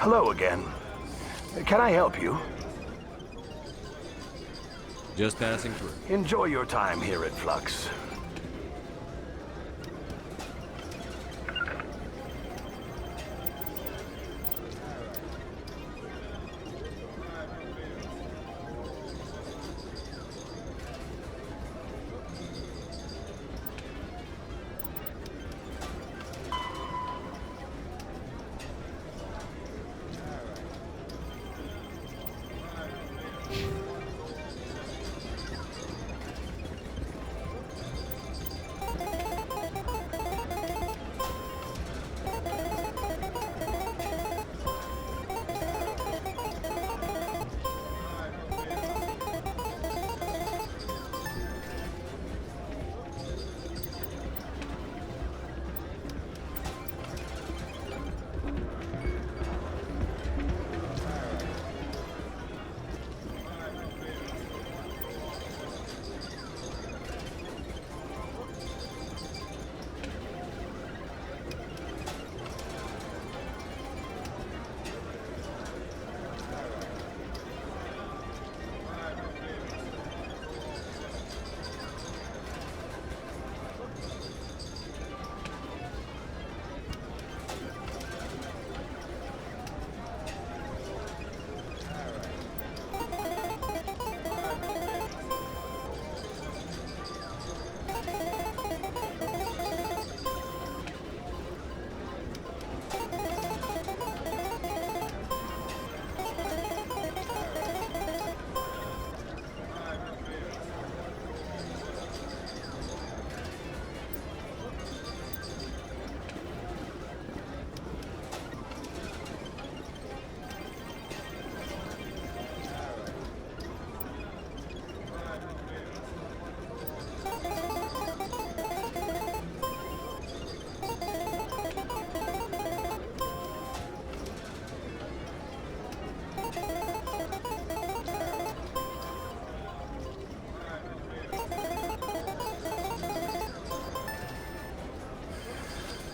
Hello again. Can I help you? Just passing through. Enjoy your time here at Flux.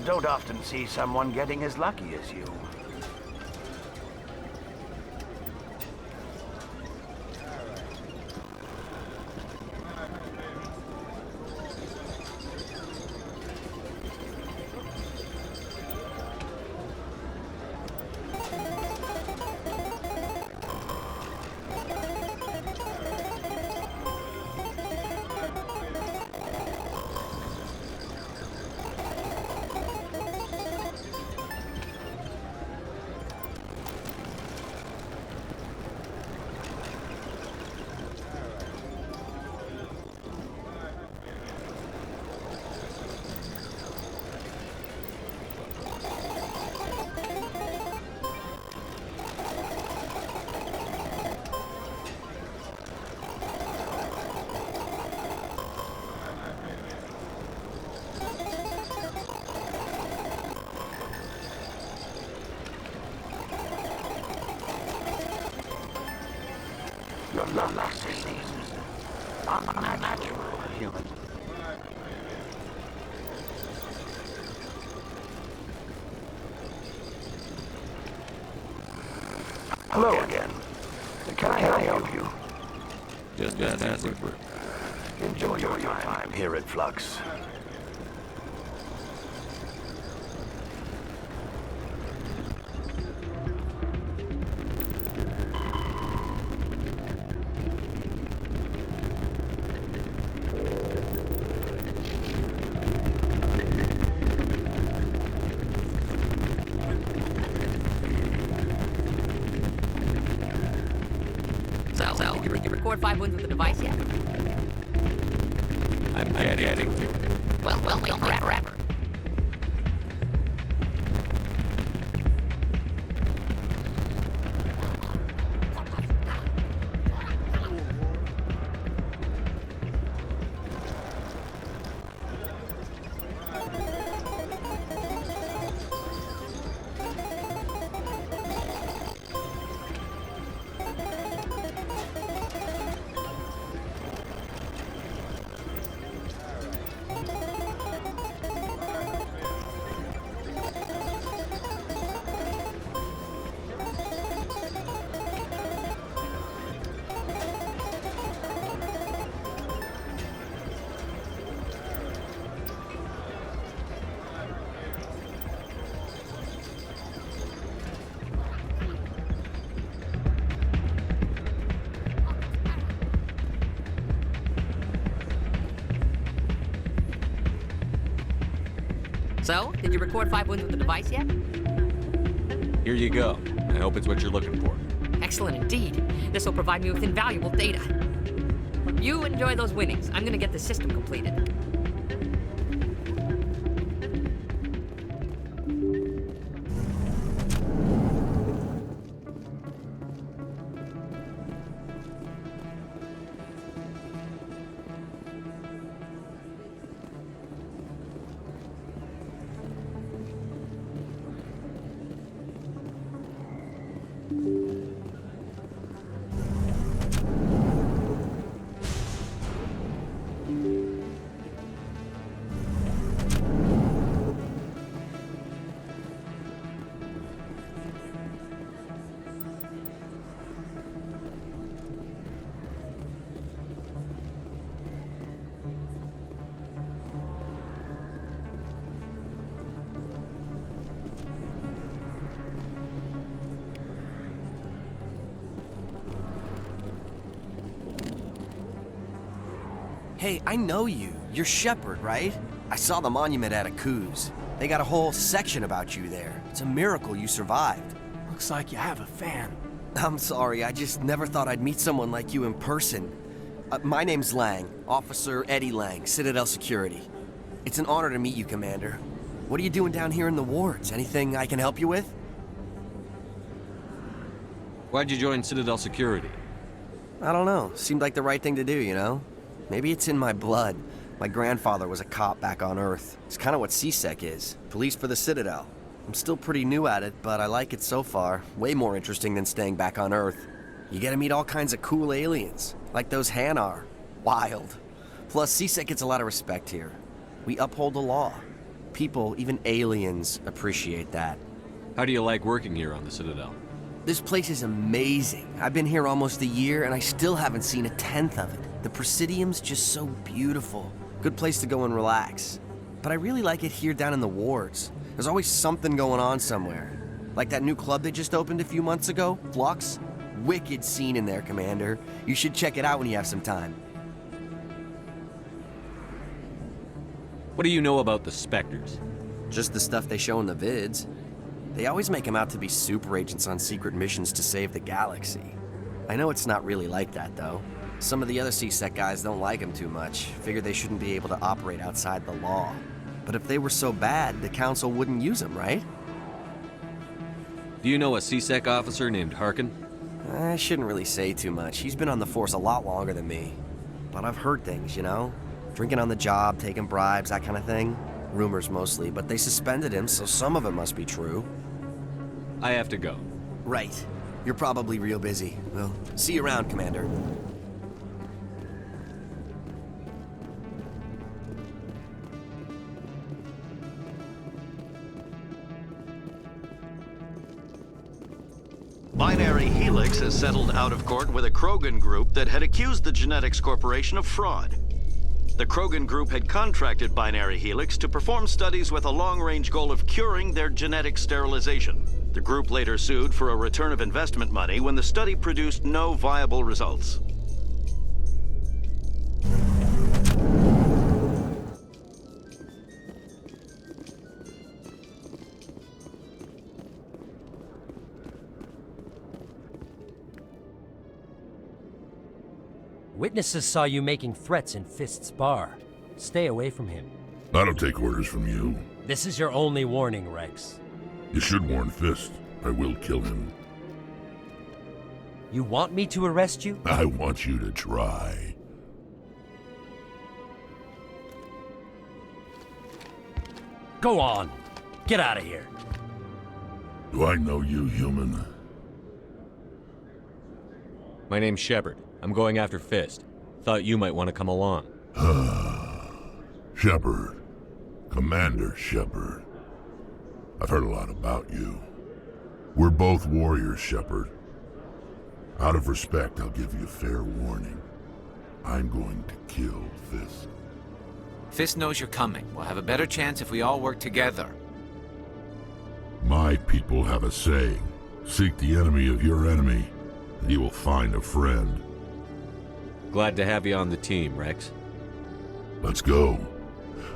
Don't often see someone getting as lucky as you. Your love seems unnatural, human. Hello again. Can I help you? Just passing through. Enjoy your time here at Flux. You record 5 wins with the device yet? I'm getting through. Well, rapper. So, did you record 5 wounds with the device yet? Here you go. I hope it's what you're looking for. Excellent indeed. This will provide me with invaluable data. You enjoy those winnings. I'm gonna get the system completed. Hey, I know you. You're Shepard, right? I saw the monument at Aku's. They got a whole section about you there. It's a miracle you survived. Looks like you have a fan. I'm sorry, I just never thought I'd meet someone like you in person. My name's Lang, Officer Eddie Lang, Citadel Security. It's an honor to meet you, Commander. What are you doing down here in the wards? Anything I can help you with? Why'd you join Citadel Security? I don't know. Seemed like the right thing to do, you know? Maybe it's in my blood. My grandfather was a cop back on Earth. It's kind of what CSEC is. Police for the Citadel. I'm still pretty new at it, but I like it so far. Way more interesting than staying back on Earth. You get to meet all kinds of cool aliens, like those Hanar. Wild. Plus, CSEC gets a lot of respect here. We uphold the law. People, even aliens, appreciate that. How do you like working here on the Citadel? This place is amazing. I've been here almost a year, and I still haven't seen a tenth of it. The Presidium's just so beautiful. Good place to go and relax. But I really like it here down in the wards. There's always something going on somewhere. Like that new club they just opened a few months ago, Flux. Wicked scene in there, Commander. You should check it out when you have some time. What do you know about the Spectres? Just the stuff they show in the vids. They always make them out to be super agents on secret missions to save the galaxy. I know it's not really like that, though. Some of the other CSEC guys don't like them too much. Figure they shouldn't be able to operate outside the law. But if they were so bad, the Council wouldn't use them, right? Do you know a CSEC officer named Harkin? I shouldn't really say too much. He's been on the force a lot longer than me. But I've heard things, you know? Drinking on the job, taking bribes, that kind of thing. Rumors mostly, but they suspended him, so some of it must be true. I have to go. Right. You're probably real busy. Well, see you around, Commander. Binary Helix has settled out of court with a Krogan group that had accused the Genetics Corporation of fraud. The Krogan group had contracted Binary Helix to perform studies with a long-range goal of curing their genetic sterilization. The group later sued for a return of investment money when the study produced no viable results. Witnesses saw you making threats in FIST's bar. Stay away from him. I don't take orders from you. This is your only warning, Rex. You should warn Fist. I will kill him. You want me to arrest you? I want you to try. Go on. Get out of here. Do I know you, human? My name's Shepard. I'm going after Fist. Thought you might want to come along. Shepard. Commander Shepard. I've heard a lot about you. We're both warriors, Shepard. Out of respect, I'll give you a fair warning. I'm going to kill Fist. Fist knows you're coming. We'll have a better chance if we all work together. My people have a saying. Seek the enemy of your enemy, and you will find a friend. Glad to have you on the team, Rex. Let's go.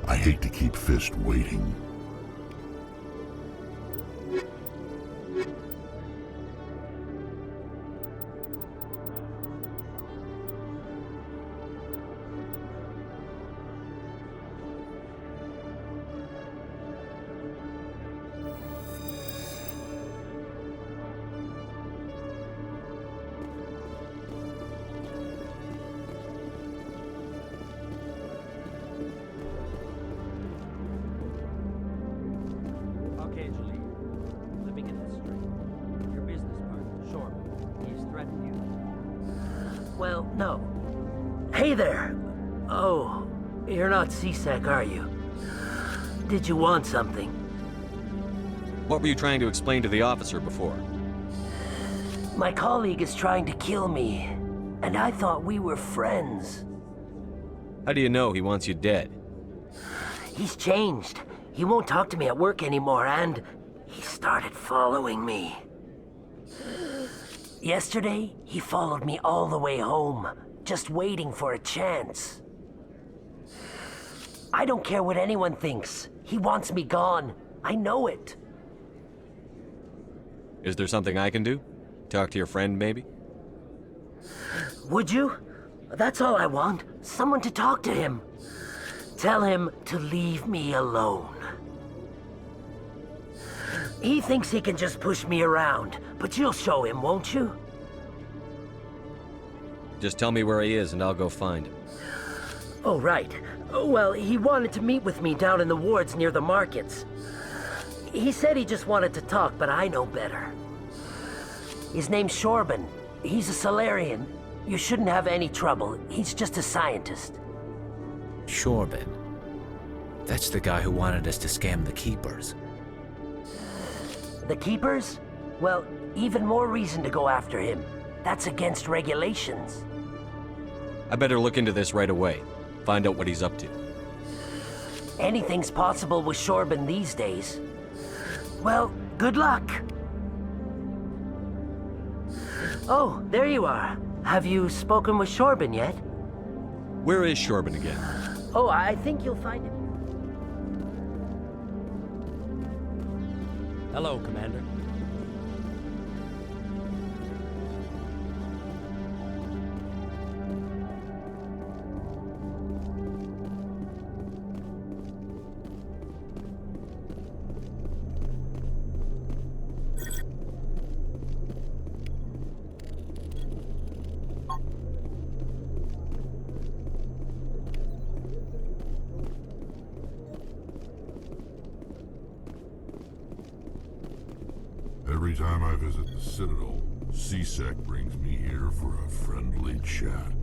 I hate to keep Fist waiting. chance you leave. Let me get this straight. Your business partner, Shorman, he's threatened you. Well, no. Hey there! Oh, you're not CSEC, are you? Did you want something? What were you trying to explain to the officer before? My colleague is trying to kill me, and I thought we were friends. How do you know he wants you dead? He's changed. He won't talk to me at work anymore, and he started following me. Yesterday, he followed me all the way home, just waiting for a chance. I don't care what anyone thinks. He wants me gone. I know it. Is there something I can do? Talk to your friend, maybe? Would you? That's all I want. Someone to talk to him. Tell him to leave me alone. He thinks he can just push me around, but you'll show him, won't you? Just tell me where he is and I'll go find him. Oh, right. Well, he wanted to meet with me down in the wards near the markets. He said he just wanted to talk, but I know better. His name's Shorban. He's a Solarian. You shouldn't have any trouble. He's just a scientist. Shorban. That's the guy who wanted us to scam the Keepers. The Keepers? Well, even more reason to go after him. That's against regulations. I better look into this right away. Find out what he's up to. Anything's possible with Shorban these days. Well, good luck. Oh, there you are. Have you spoken with Shorban yet? Where is Shorban again? Oh, I think you'll find him. Hello, Commander. Every time I visit the Citadel, CSEC brings me here for a friendly chat.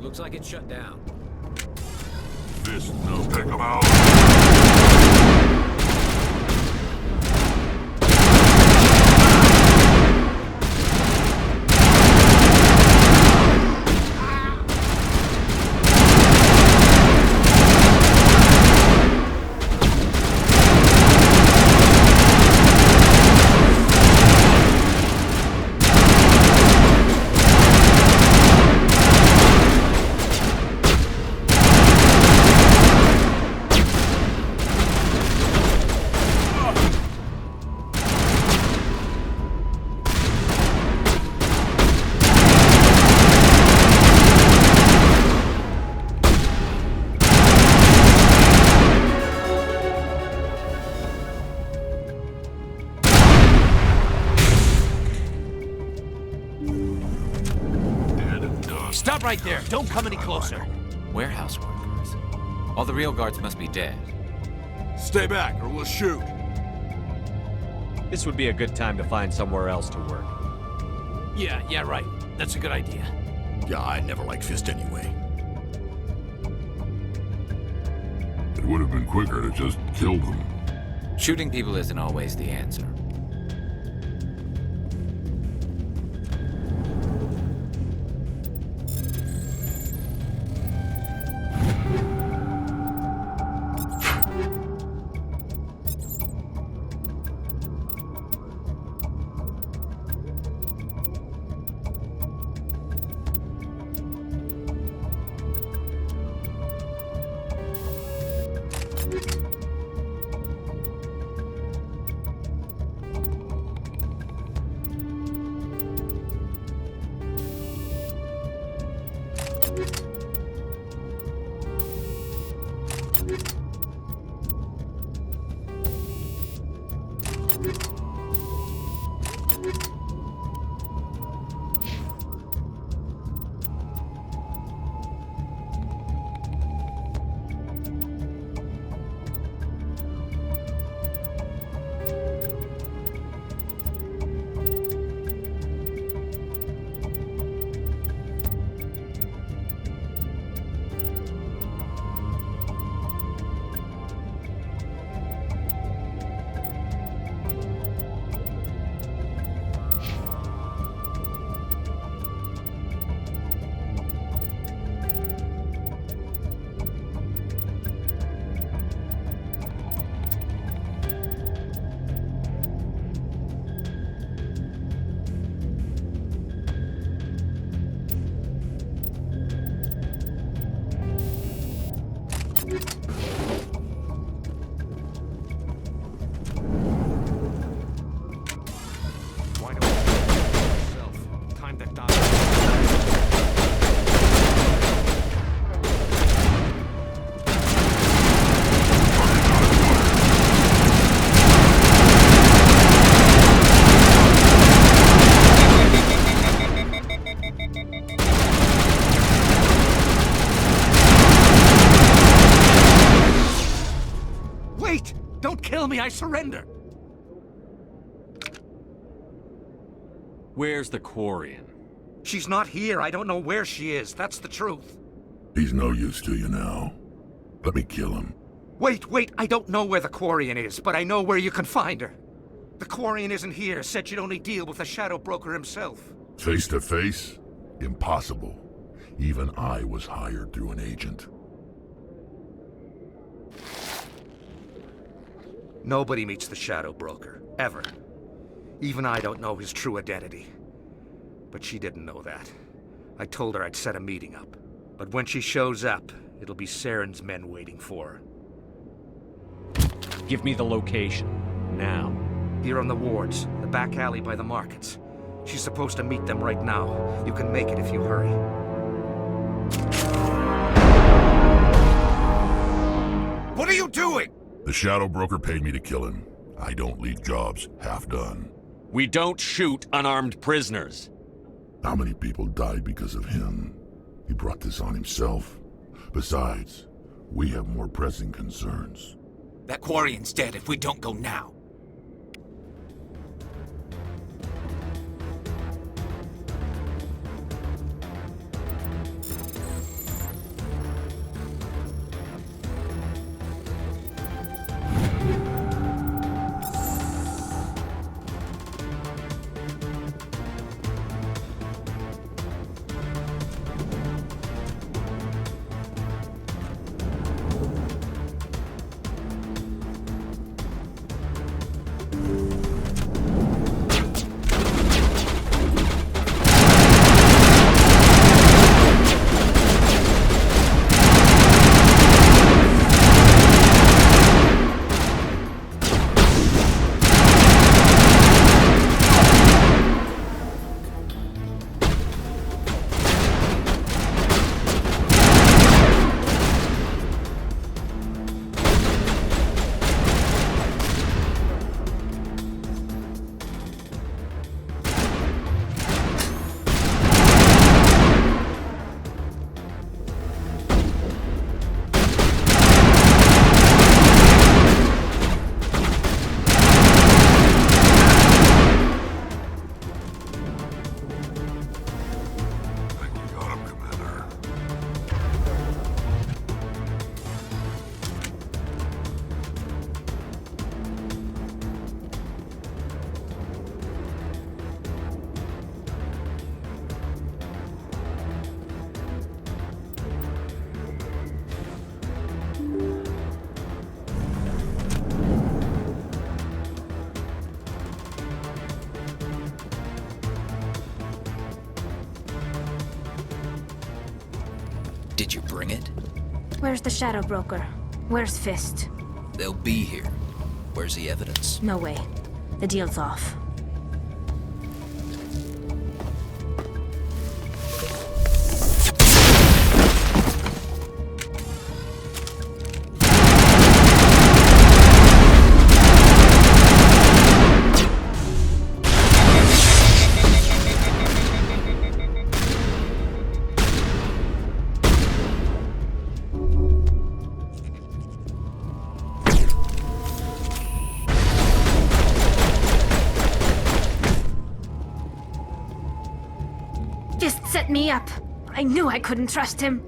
Looks like it's shut down. Fist, no, take him out! Stop right there. Don't come any closer. Warehouse workers. All the real guards must be dead. Stay back, or we'll shoot. This would be a good time to find somewhere else to work. Yeah, right. That's a good idea. Yeah, I never liked Fist anyway. It would have been quicker to just kill them. Shooting people isn't always the answer. Kill me, I surrender. Where's the Quarian? She's not here. I don't know where she is. That's the truth. He's no use to you now. Let me kill him. Wait. I don't know where the Quarian is, but I know where you can find her. The Quarian isn't here. Said she'd only deal with the Shadow Broker himself. Face to face? Impossible. Even I was hired through an agent. Nobody meets the Shadow Broker, ever. Even I don't know his true identity. But she didn't know that. I told her I'd set a meeting up. But when she shows up, it'll be Saren's men waiting for her. Give me the location, now. Here on the wards, the back alley by the markets. She's supposed to meet them right now. You can make it if you hurry. What are you doing? The Shadow Broker paid me to kill him. I don't leave jobs half done. We don't shoot unarmed prisoners. How many people died because of him? He brought this on himself. Besides, we have more pressing concerns. That Quarian's dead if we don't go now. Did you bring it? Where's the Shadow Broker? Where's Fist? They'll be here. Where's the evidence? No way. The deal's off. Fist set me up. I knew I couldn't trust him.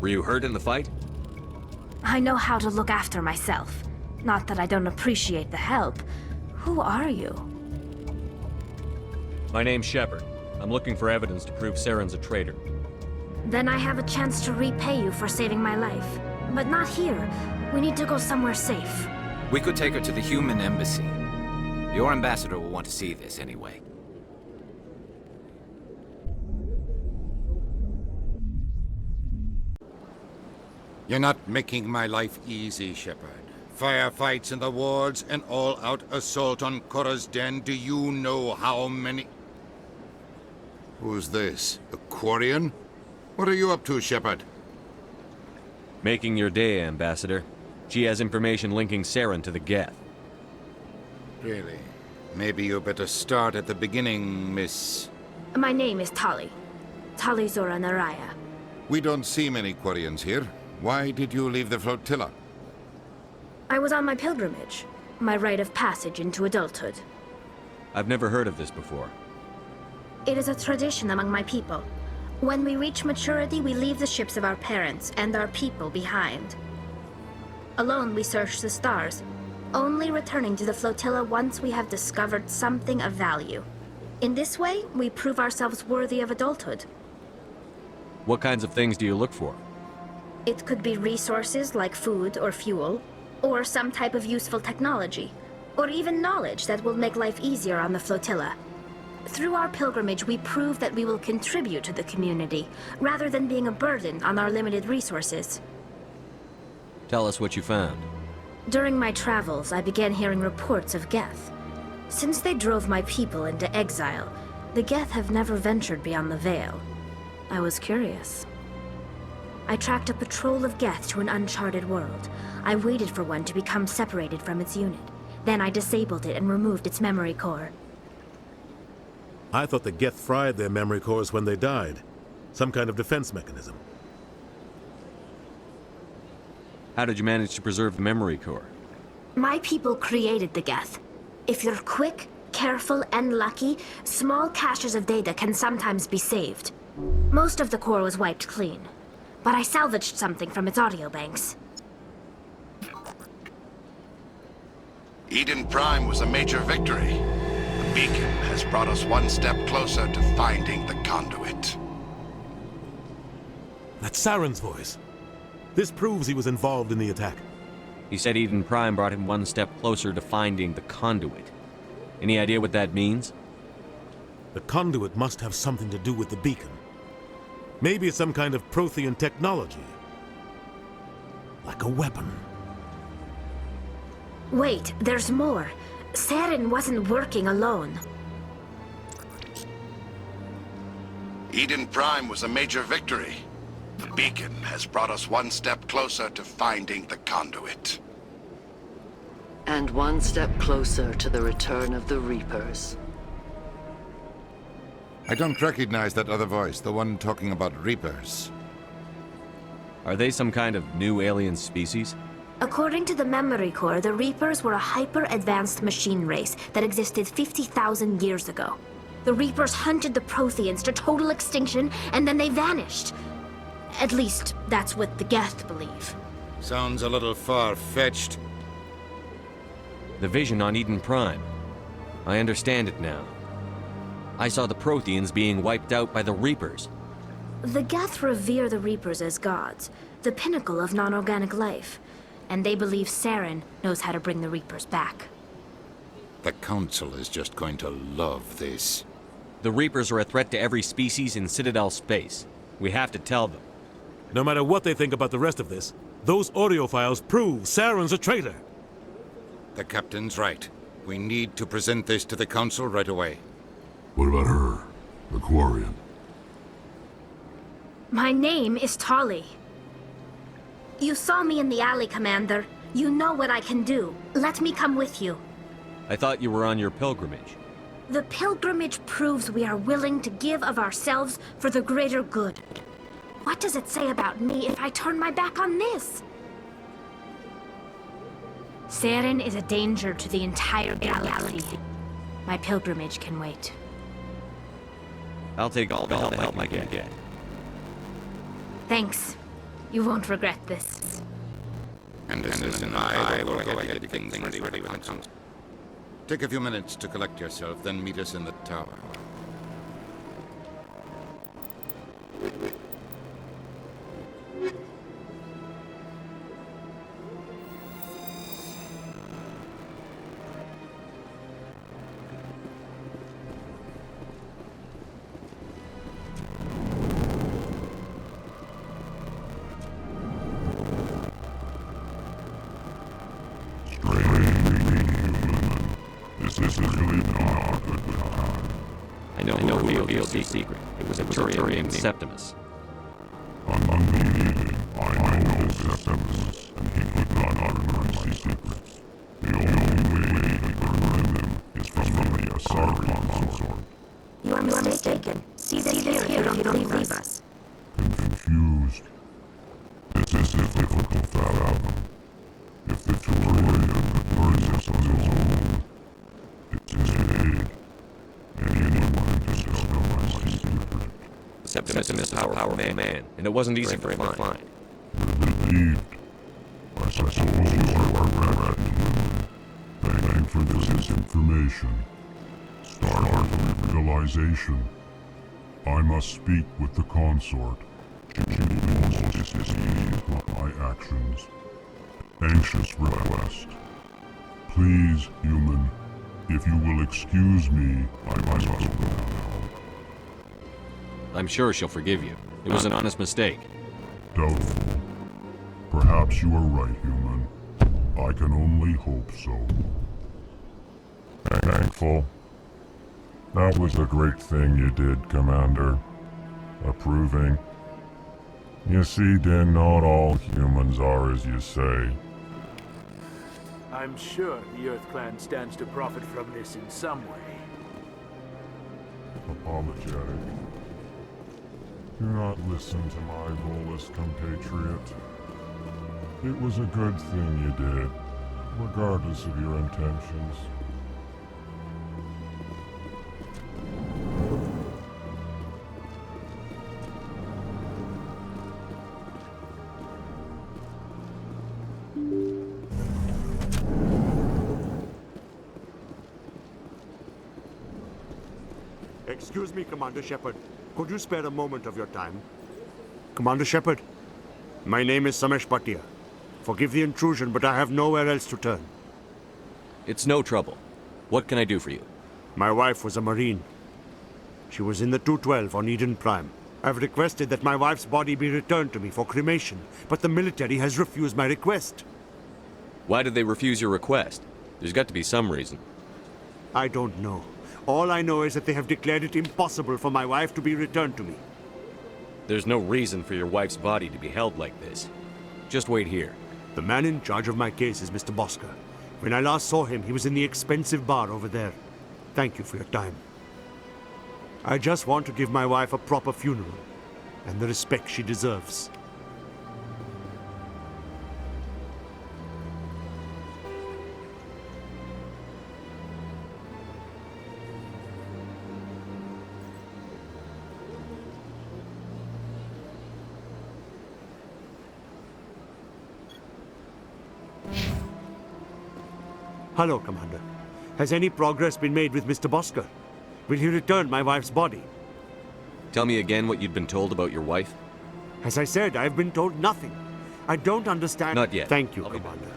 Were you hurt in the fight? I know how to look after myself. Not that I don't appreciate the help. Who are you? My name's Shepard. I'm looking for evidence to prove Saren's a traitor. Then I have a chance to repay you for saving my life. But not here. We need to go somewhere safe. We could take her to the human embassy. Your ambassador will want to see this anyway. You're not making my life easy, Shepard. Firefights in the wards, an all-out assault on Korra's den. Do you know how many... Who's this? A Quarian? What are you up to, Shepard? Making your day, Ambassador. She has information linking Saren to the Geth. Really? Maybe you better start at the beginning, Miss... My name is Tali. Tali Zora Naraya. We don't see many Quarians here. Why did you leave the flotilla? I was on my pilgrimage. My rite of passage into adulthood. I've never heard of this before. It is a tradition among my people. When we reach maturity, we leave the ships of our parents and our people behind. Alone, we search the stars, only returning to the flotilla once we have discovered something of value. In this way, we prove ourselves worthy of adulthood. What kinds of things do you look for? It could be resources like food or fuel, or some type of useful technology, or even knowledge that will make life easier on the flotilla. Through our pilgrimage, we prove that we will contribute to the community, rather than being a burden on our limited resources. Tell us what you found. During my travels, I began hearing reports of Geth. Since they drove my people into exile, the Geth have never ventured beyond the Veil. I was curious. I tracked a patrol of Geth to an uncharted world. I waited for one to become separated from its unit. Then I disabled it and removed its memory core. I thought the Geth fried their memory cores when they died. Some kind of defense mechanism. How did you manage to preserve the memory core? My people created the Geth. If you're quick, careful, and lucky, small caches of data can sometimes be saved. Most of the core was wiped clean, but I salvaged something from its audio banks. Eden Prime was a major victory. The beacon has brought us one step closer to finding the conduit. That's Saren's voice. This proves he was involved in the attack. He said Eden Prime brought him one step closer to finding the conduit. Any idea what that means? The conduit must have something to do with the beacon. Maybe it's some kind of Prothean technology. Like a weapon. Wait, there's more. Saren wasn't working alone. Eden Prime was a major victory. The beacon has brought us one step closer to finding the conduit. And one step closer to the return of the Reapers. I don't recognize that other voice, the one talking about Reapers. Are they some kind of new alien species? According to the memory core, the Reapers were a hyper-advanced machine race that existed 50,000 years ago. The Reapers hunted the Protheans to total extinction, and then they vanished. At least, that's what the Geth believe. Sounds a little far-fetched. The vision on Eden Prime. I understand it now. I saw the Protheans being wiped out by the Reapers. The Geth revere the Reapers as gods, the pinnacle of non-organic life. And they believe Saren knows how to bring the Reapers back. The Council is just going to love this. The Reapers are a threat to every species in Citadel space. We have to tell them. No matter what they think about the rest of this, those audio files prove Saren's a traitor. The captain's right. We need to present this to the council right away. What about her, the Quarian? My name is Tali. You saw me in the alley, Commander. You know what I can do. Let me come with you. I thought you were on your pilgrimage. The pilgrimage proves we are willing to give of ourselves for the greater good. What does it say about me if I turn my back on this? Saren is a danger to the entire galaxy. My pilgrimage can wait. I'll take all the help I can get. Thanks. You won't regret this. Anderson and I will go ahead and get things ready for the council. Take a few minutes to collect yourself, then meet us in the tower. This is really not a good time. I know who revealed the secret. It was a Turian named Septimus. Unbelieving, I know Septimus, and he could not unearth my secrets. The only way to learn them is from the Asari consort. You are mistaken. See that here, you don't leave us. I'm confused. This is difficult to fathom. If the Turian could learn this on his own, it's his aid. Anyone can discover my secret. Septimus is a powerful man, and it wasn't easy for him to find. Relieved. I suppose you are ready. Thank you for this information. Startling realization. I must speak with the consort. She will be most displeased with my actions. Anxious request. Please, human, if you will excuse me, I must go now. I'm sure she'll forgive you. It was an honest mistake. Doubtful. Perhaps you are right, human. I can only hope so. Thankful. That was a great thing you did, Commander. Approving. You see, Din, not all humans are as you say. I'm sure the Earth Clan stands to profit from this in some way. Apologetic. Do not listen to my Volus compatriot. It was a good thing you did, regardless of your intentions. Excuse me, Commander Shepard. Could you spare a moment of your time? Commander Shepard, my name is Samesh Bhatia. Forgive the intrusion, but I have nowhere else to turn. It's no trouble. What can I do for you? My wife was a Marine. She was in the 212 on Eden Prime. I've requested that my wife's body be returned to me for cremation, but the military has refused my request. Why did they refuse your request? There's got to be some reason. I don't know. All I know is that they have declared it impossible for my wife to be returned to me. There's no reason for your wife's body to be held like this. Just wait here. The man in charge of my case is Mr. Bosker. When I last saw him, he was in the expensive bar over there. Thank you for your time. I just want to give my wife a proper funeral, and the respect she deserves. Hello, Commander. Has any progress been made with Mr. Bosker? Will he return my wife's body? Tell me again what you'd been told about your wife? As I said, I've been told nothing. I don't understand. Not yet. Thank you, Commander.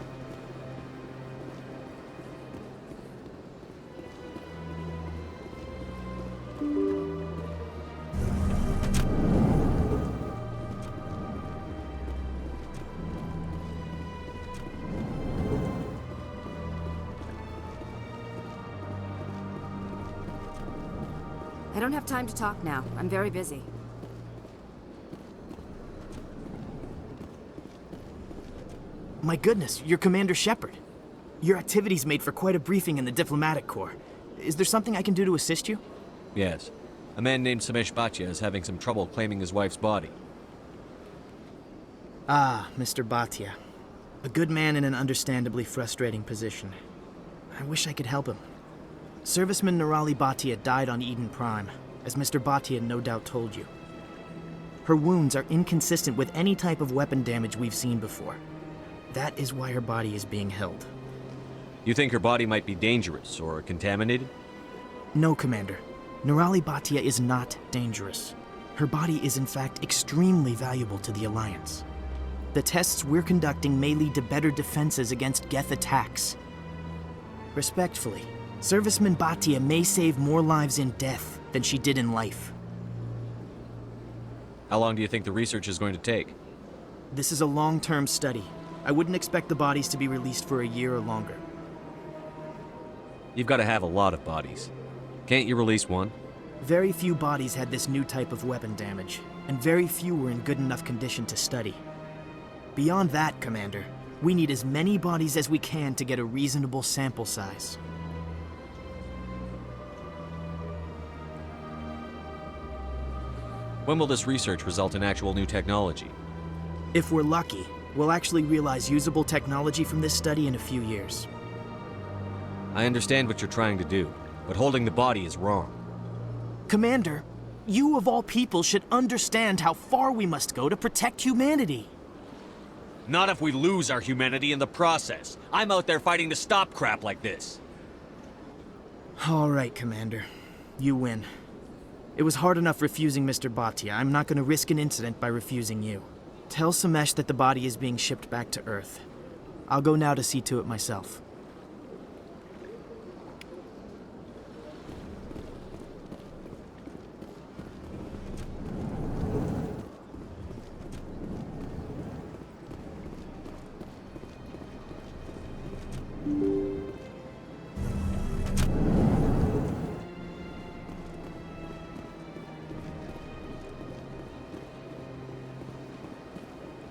don't have time to talk now. I'm very busy. My goodness, you're Commander Shepard. Your activities made for quite a briefing in the diplomatic corps. Is there something I can do to assist you? Yes. A man named Samesh Bhatia is having some trouble claiming his wife's body. Ah, Mr. Bhatia. A good man in an understandably frustrating position. I wish I could help him. Serviceman Nirali Bhatia died on Eden Prime, as Mr. Bhatia no doubt told you. Her wounds are inconsistent with any type of weapon damage we've seen before. That is why her body is being held. You think her body might be dangerous or contaminated? No, Commander. Nirali Bhatia is not dangerous. Her body is in fact extremely valuable to the Alliance. The tests we're conducting may lead to better defenses against Geth attacks. Respectfully, Serviceman Bhatia may save more lives in death than she did in life. How long do you think the research is going to take? This is a long-term study. I wouldn't expect the bodies to be released for a year or longer. You've got to have a lot of bodies. Can't you release one? Very few bodies had this new type of weapon damage, and very few were in good enough condition to study. Beyond that, Commander, we need as many bodies as we can to get a reasonable sample size. When will this research result in actual new technology? If we're lucky, we'll actually realize usable technology from this study in a few years. I understand what you're trying to do, but holding the body is wrong. Commander, you of all people should understand how far we must go to protect humanity. Not if we lose our humanity in the process. I'm out there fighting to stop crap like this. All right, Commander. You win. It was hard enough refusing Mr. Bhatia. I'm not going to risk an incident by refusing you. Tell Samesh that the body is being shipped back to Earth. I'll go now to see to it myself.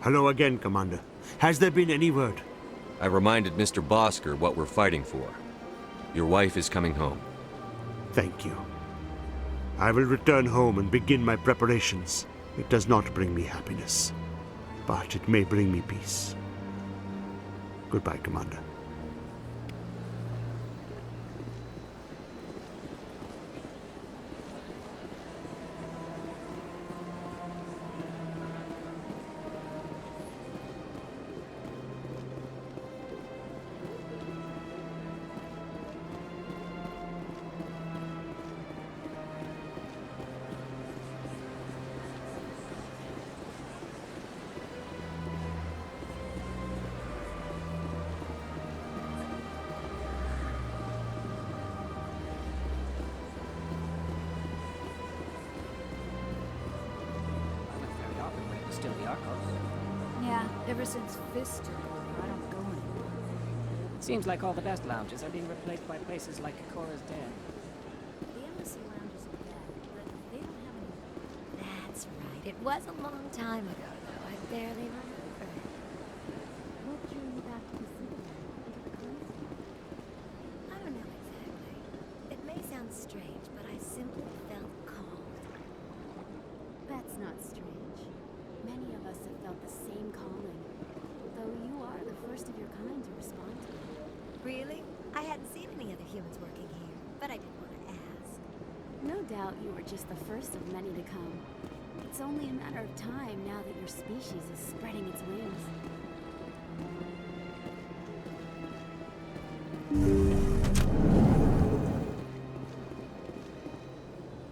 Hello again, Commander. Has there been any word? I reminded Mr. Bosker what we're fighting for. Your wife is coming home. Thank you. I will return home and begin my preparations. It does not bring me happiness, but it may bring me peace. Goodbye, Commander. Yeah, ever since FIST took over, I don't go anymore. It seems like all the best lounges are being replaced by places like Kora's Den. The embassy lounges are dead, but they don't have any... That's right. It was a long time ago, though. I barely remember. What drew you back to the city? I don't know exactly. It may sound strange, but I simply felt called. That's not strange. Many of us have felt the same calling, though you are the first of your kind to respond to it. Really? I hadn't seen any other humans working here, but I didn't want to ask. No doubt you were just the first of many to come. It's only a matter of time now that your species is spreading its wings.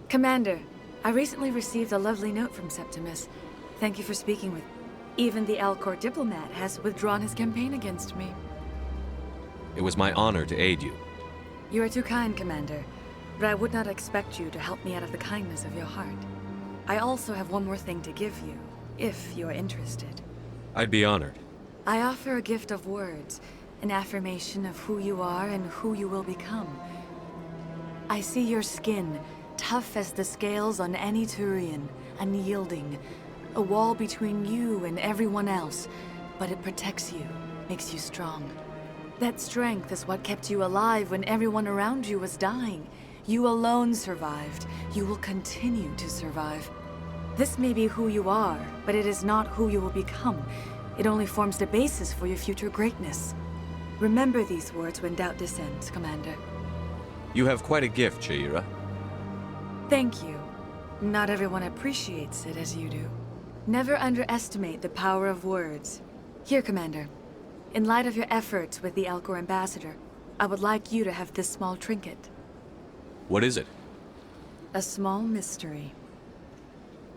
Commander, I recently received a lovely note from Septimus. Thank you for speaking with me. Even the Alcor diplomat has withdrawn his campaign against me. It was my honor to aid you. You are too kind, Commander, but I would not expect you to help me out of the kindness of your heart. I also have one more thing to give you, if you are interested. I'd be honored. I offer a gift of words, an affirmation of who you are and who you will become. I see your skin, tough as the scales on any Turian, unyielding, a wall between you and everyone else, but it protects you, makes you strong. That strength is what kept you alive when everyone around you was dying. You alone survived. You will continue to survive. This may be who you are, but it is not who you will become. It only forms the basis for your future greatness. Remember these words when doubt descends, Commander. You have quite a gift, Shaira. Thank you. Not everyone appreciates it as you do. Never underestimate the power of words. Here, Commander. In light of your efforts with the Elcor ambassador, I would like you to have this small trinket. What is it? A small mystery.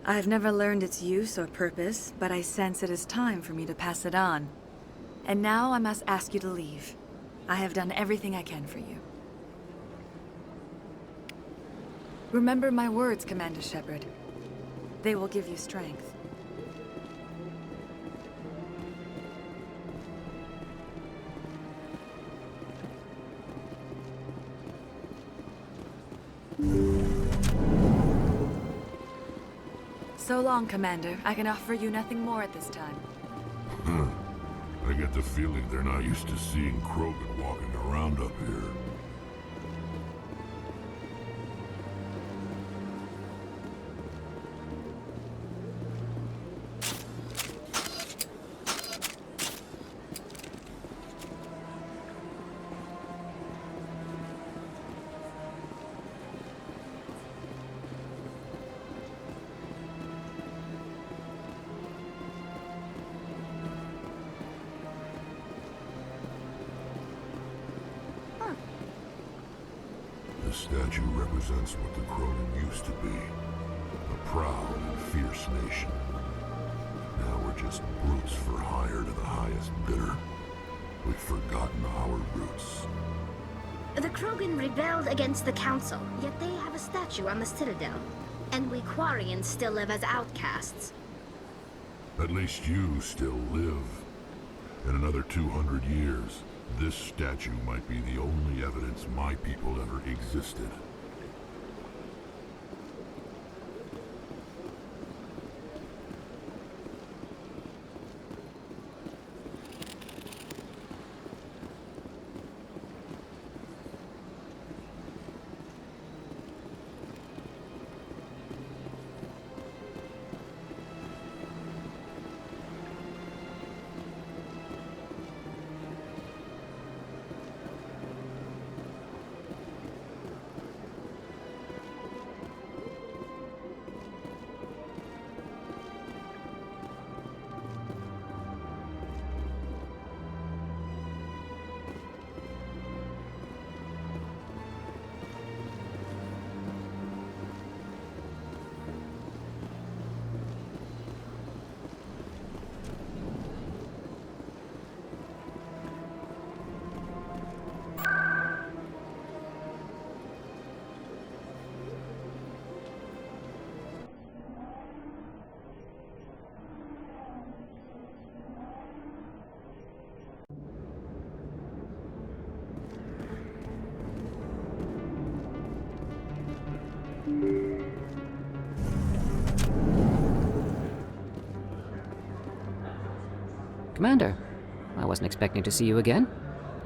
I have never learned its use or purpose, but I sense it is time for me to pass it on. And now I must ask you to leave. I have done everything I can for you. Remember my words, Commander Shepard. They will give you strength. So long, Commander. I can offer you nothing more at this time. I get the feeling they're not used to seeing Krogan walking around up here. The statue represents what the Krogan used to be. A proud and fierce nation. Now we're just brutes for hire to the highest bidder. We've forgotten our roots. The Krogan rebelled against the Council, yet they have a statue on the Citadel. And we Quarians still live as outcasts. At least you still live. In another 200 years, this statue might be the only evidence my people ever existed. Commander, I wasn't expecting to see you again.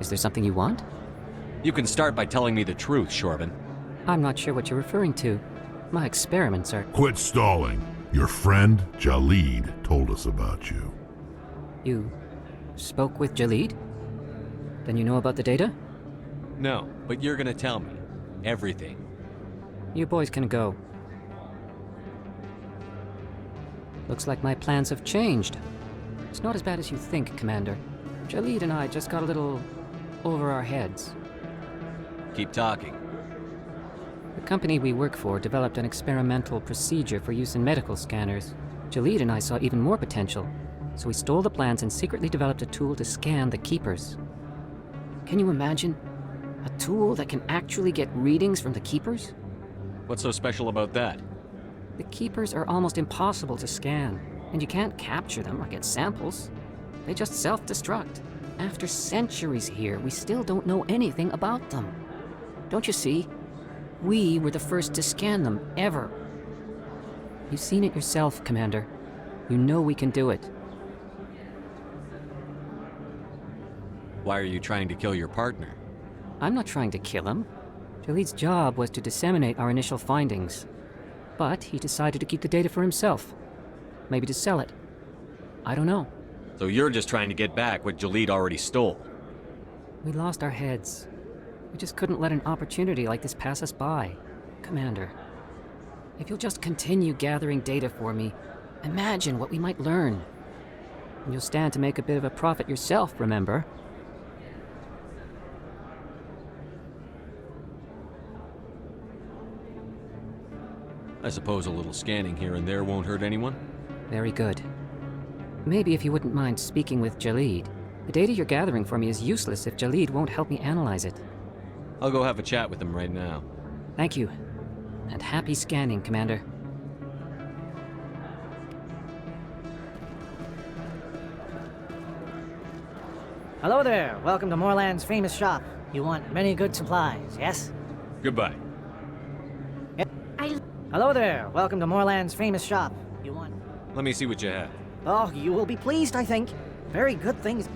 Is there something you want? You can start by telling me the truth, Shorban. I'm not sure what you're referring to. My experiments are... Quit stalling. Your friend, Jalid, told us about you. You spoke with Jalid? Then you know about the data? No, but you're gonna tell me. Everything. You boys can go. Looks like my plans have changed. It's not as bad as you think, Commander. Jalid and I just got a little over our heads. Keep talking. The company we work for developed an experimental procedure for use in medical scanners. Jalid and I saw even more potential, so we stole the plans and secretly developed a tool to scan the Keepers. Can you imagine? A tool that can actually get readings from the Keepers? What's so special about that? The Keepers are almost impossible to scan, and you can't capture them or get samples. They just self-destruct. After centuries here, we still don't know anything about them. Don't you see? We were the first to scan them, ever. You've seen it yourself, Commander. You know we can do it. Why are you trying to kill your partner? I'm not trying to kill him. Jaleed's job was to disseminate our initial findings. But he decided to keep the data for himself. Maybe to sell it. I don't know. So you're just trying to get back what Jaleed already stole? We lost our heads. We just couldn't let an opportunity like this pass us by. Commander, if you'll just continue gathering data for me, imagine what we might learn. And you'll stand to make a bit of a profit yourself, remember? I suppose a little scanning here and there won't hurt anyone? Very good. Maybe if you wouldn't mind speaking with Jaleed. The data you're gathering for me is useless if Jaleed won't help me analyze it. I'll go have a chat with him right now. Thank you. And happy scanning, Commander. Hello there. Welcome to Moorland's famous shop. You want many good supplies, yes? Goodbye. Hello there. Welcome to Moorland's famous shop. You want... Let me see what you have. Oh, you will be pleased, I think. Very good things.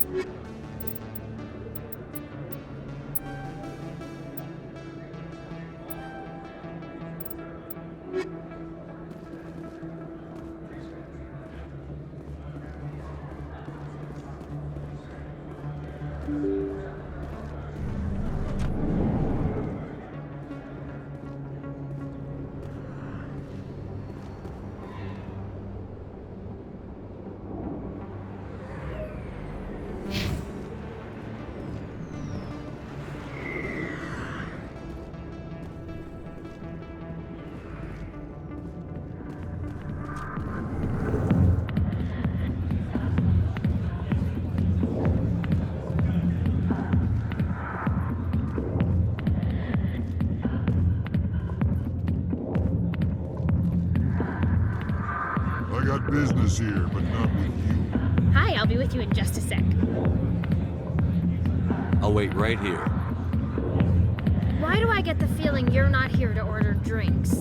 I got business here, but not with you. Hi, I'll be with you in just a sec. I'll wait right here. Why do I get the feeling you're not here to order drinks?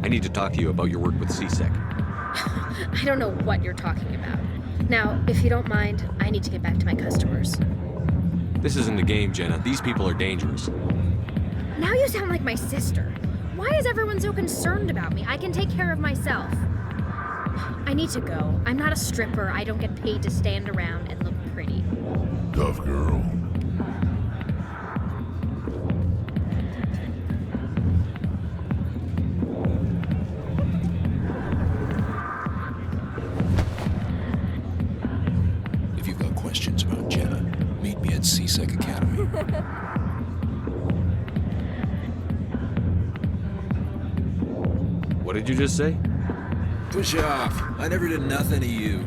I need to talk to you about your work with CSEC. I don't know what you're talking about. Now, if you don't mind, I need to get back to my customers. This isn't a game, Jenna. These people are dangerous. Now you sound like my sister. Why is everyone so concerned about me? I can take care of myself. I need to go. I'm not a stripper. I don't get paid to stand around and look pretty. Tough girl. If you've got questions about Jenna, meet me at CSEC Academy. What did you just say? Push off. I never did nothing to you.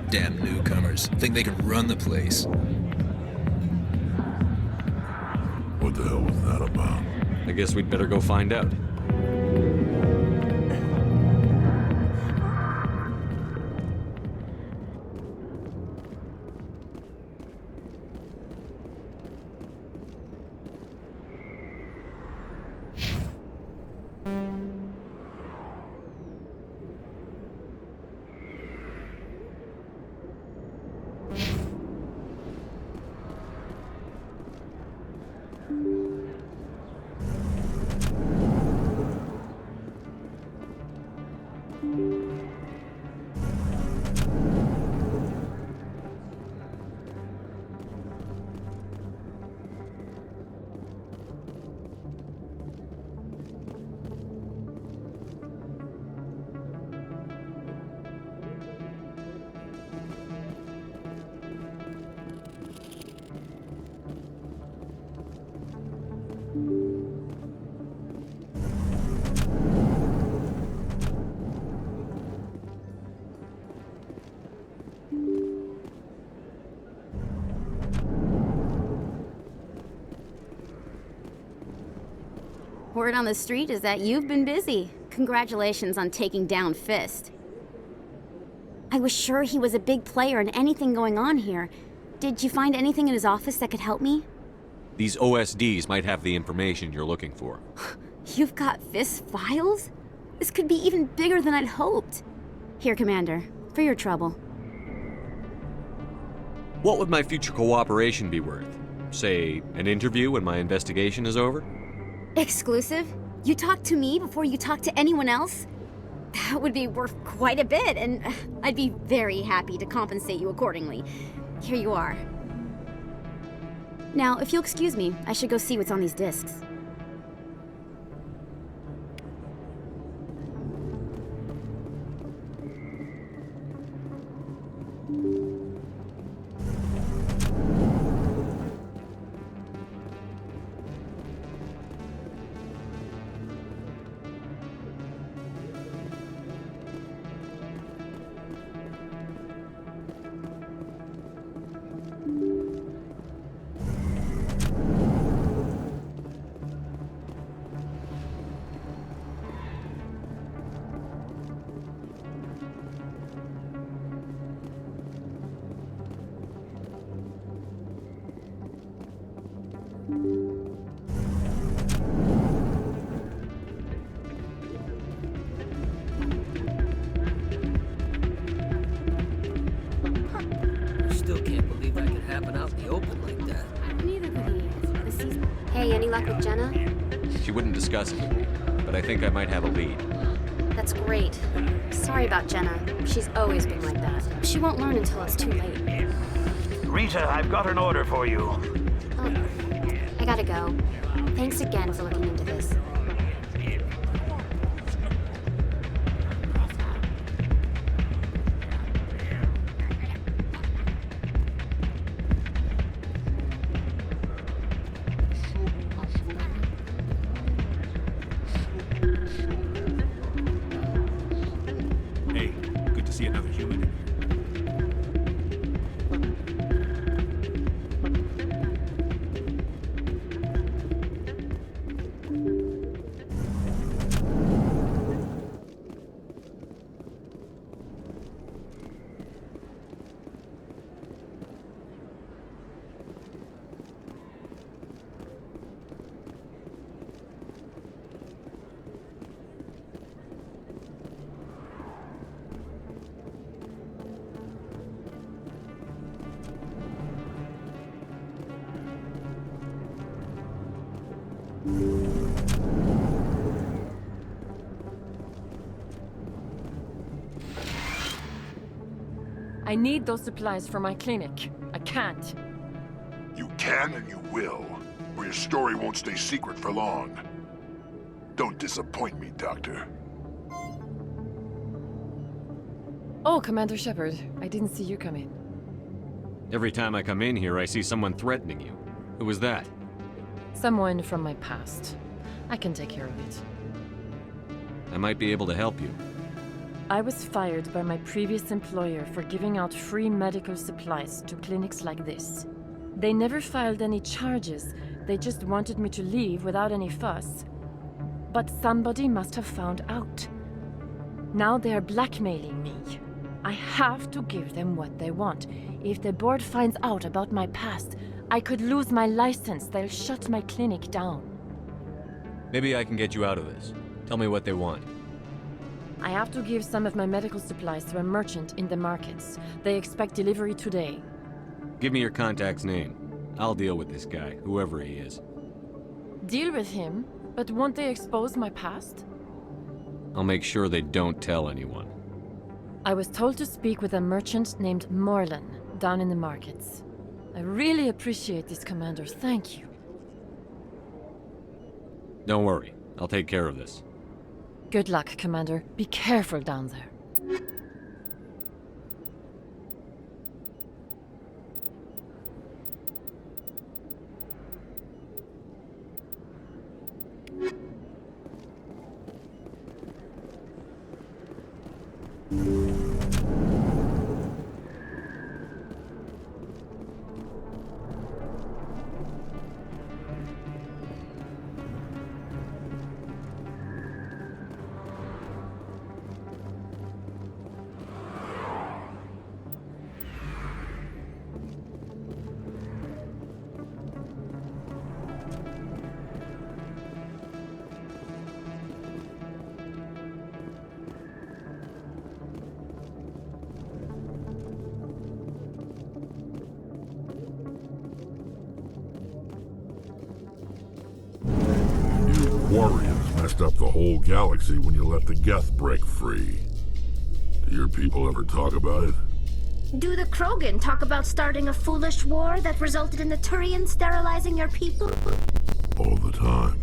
Damn newcomers. Think they can run the place. What the hell was that about? I guess we'd better go find out. Word on the street is that you've been busy. Congratulations on taking down FIST. I was sure he was a big player in anything going on here. Did you find anything in his office that could help me? These OSDs might have the information you're looking for. You've got FIST files? This could be even bigger than I'd hoped. Here, Commander, for your trouble. What would my future cooperation be worth? Say, an interview when my investigation is over? Exclusive? You talk to me before you talk to anyone else? That would be worth quite a bit, and I'd be very happy to compensate you accordingly. Here you are. Now, if you'll excuse me, I should go see what's on these discs. Still can't believe that could happen out in the open like that. Neither could he. Hey, any luck with Jenna? She wouldn't discuss it with me, but I think I might have a lead. That's great. Sorry about Jenna. She's always been like that. She won't learn until it's too late. Rita, I've got an order for you. Oh, I gotta go. Thanks again for looking into this. Hey, good to see another human. I need those supplies for my clinic. I can't. You can and you will, or your story won't stay secret for long. Don't disappoint me, Doctor. Oh, Commander Shepard, I didn't see you come in. Every time I come in here, I see someone threatening you. Who was that? Someone from my past. I can take care of it. I might be able to help you. I was fired by my previous employer for giving out free medical supplies to clinics like this. They never filed any charges. They just wanted me to leave without any fuss. But somebody must have found out. Now they are blackmailing me. I have to give them what they want. If the board finds out about my past, I could lose my license. They'll shut my clinic down. Maybe I can get you out of this. Tell me what they want. I have to give some of my medical supplies to a merchant in the markets. They expect delivery today. Give me your contact's name. I'll deal with this guy, whoever he is. Deal with him? But won't they expose my past? I'll make sure they don't tell anyone. I was told to speak with a merchant named Morlan down in the markets. I really appreciate this, Commander. Thank you. Don't worry. I'll take care of this. Good luck, Commander. Be careful down there. Warriors messed up the whole galaxy when you let the Geth break free. Do your people ever talk about it? Do the Krogan talk about starting a foolish war that resulted in the Turians sterilizing your people? All the time.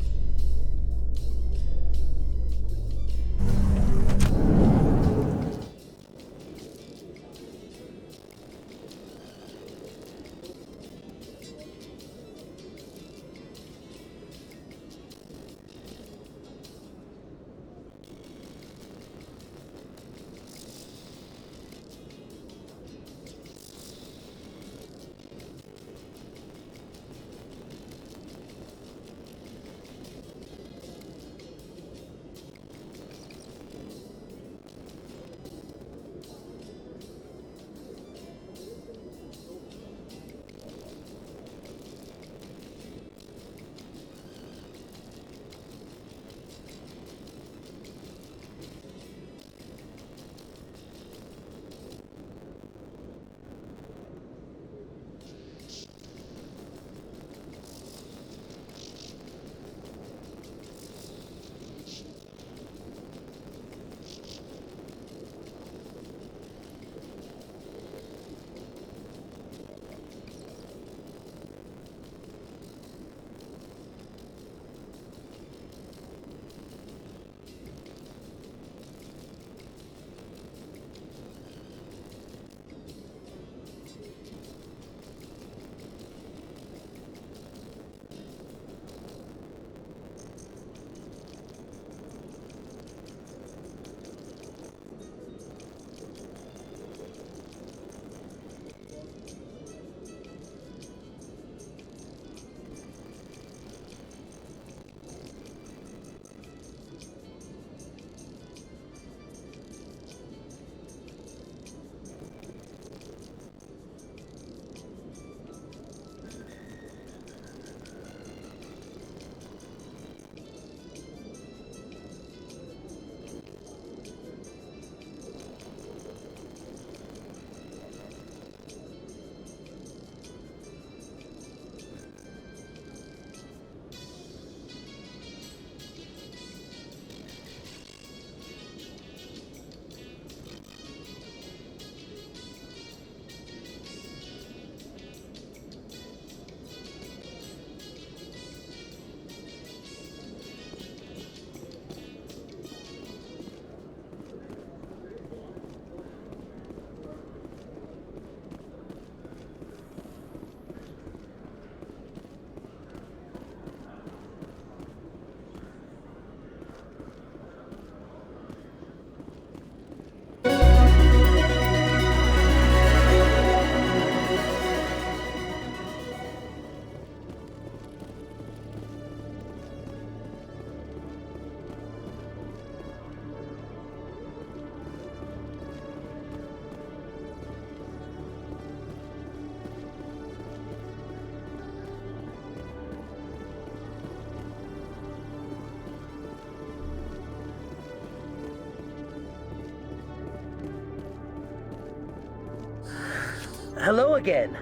Hello again.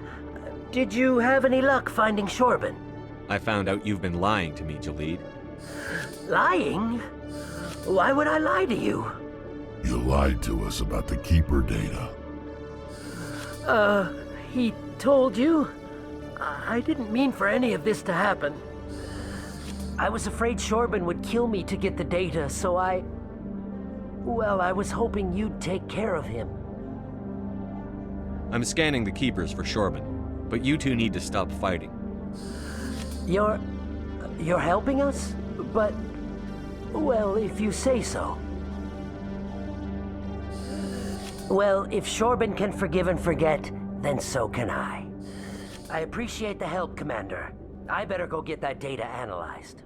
Did you have any luck finding Shorban? I found out you've been lying to me, Jalid. Lying? Why would I lie to you? You lied to us about the Keeper data. He told you? I didn't mean for any of this to happen. I was afraid Shorban would kill me to get the data, so well, I was hoping you'd take care of him. I'm scanning the Keepers for Shorban, but you two need to stop fighting. You're helping us? But, well, if you say so. Well, if Shorban can forgive and forget, then so can I. I appreciate the help, Commander. I better go get that data analyzed.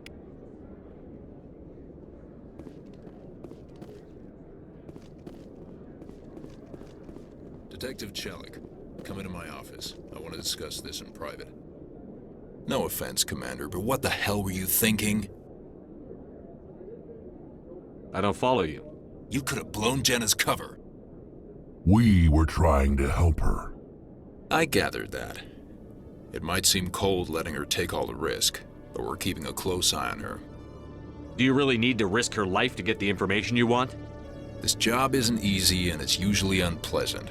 Detective Chelik, come into my office. I want to discuss this in private. No offense, Commander, but what the hell were you thinking? I don't follow you. You could have blown Jenna's cover. We were trying to help her. I gathered that. It might seem cold letting her take all the risk, but we're keeping a close eye on her. Do you really need to risk her life to get the information you want? This job isn't easy and it's usually unpleasant.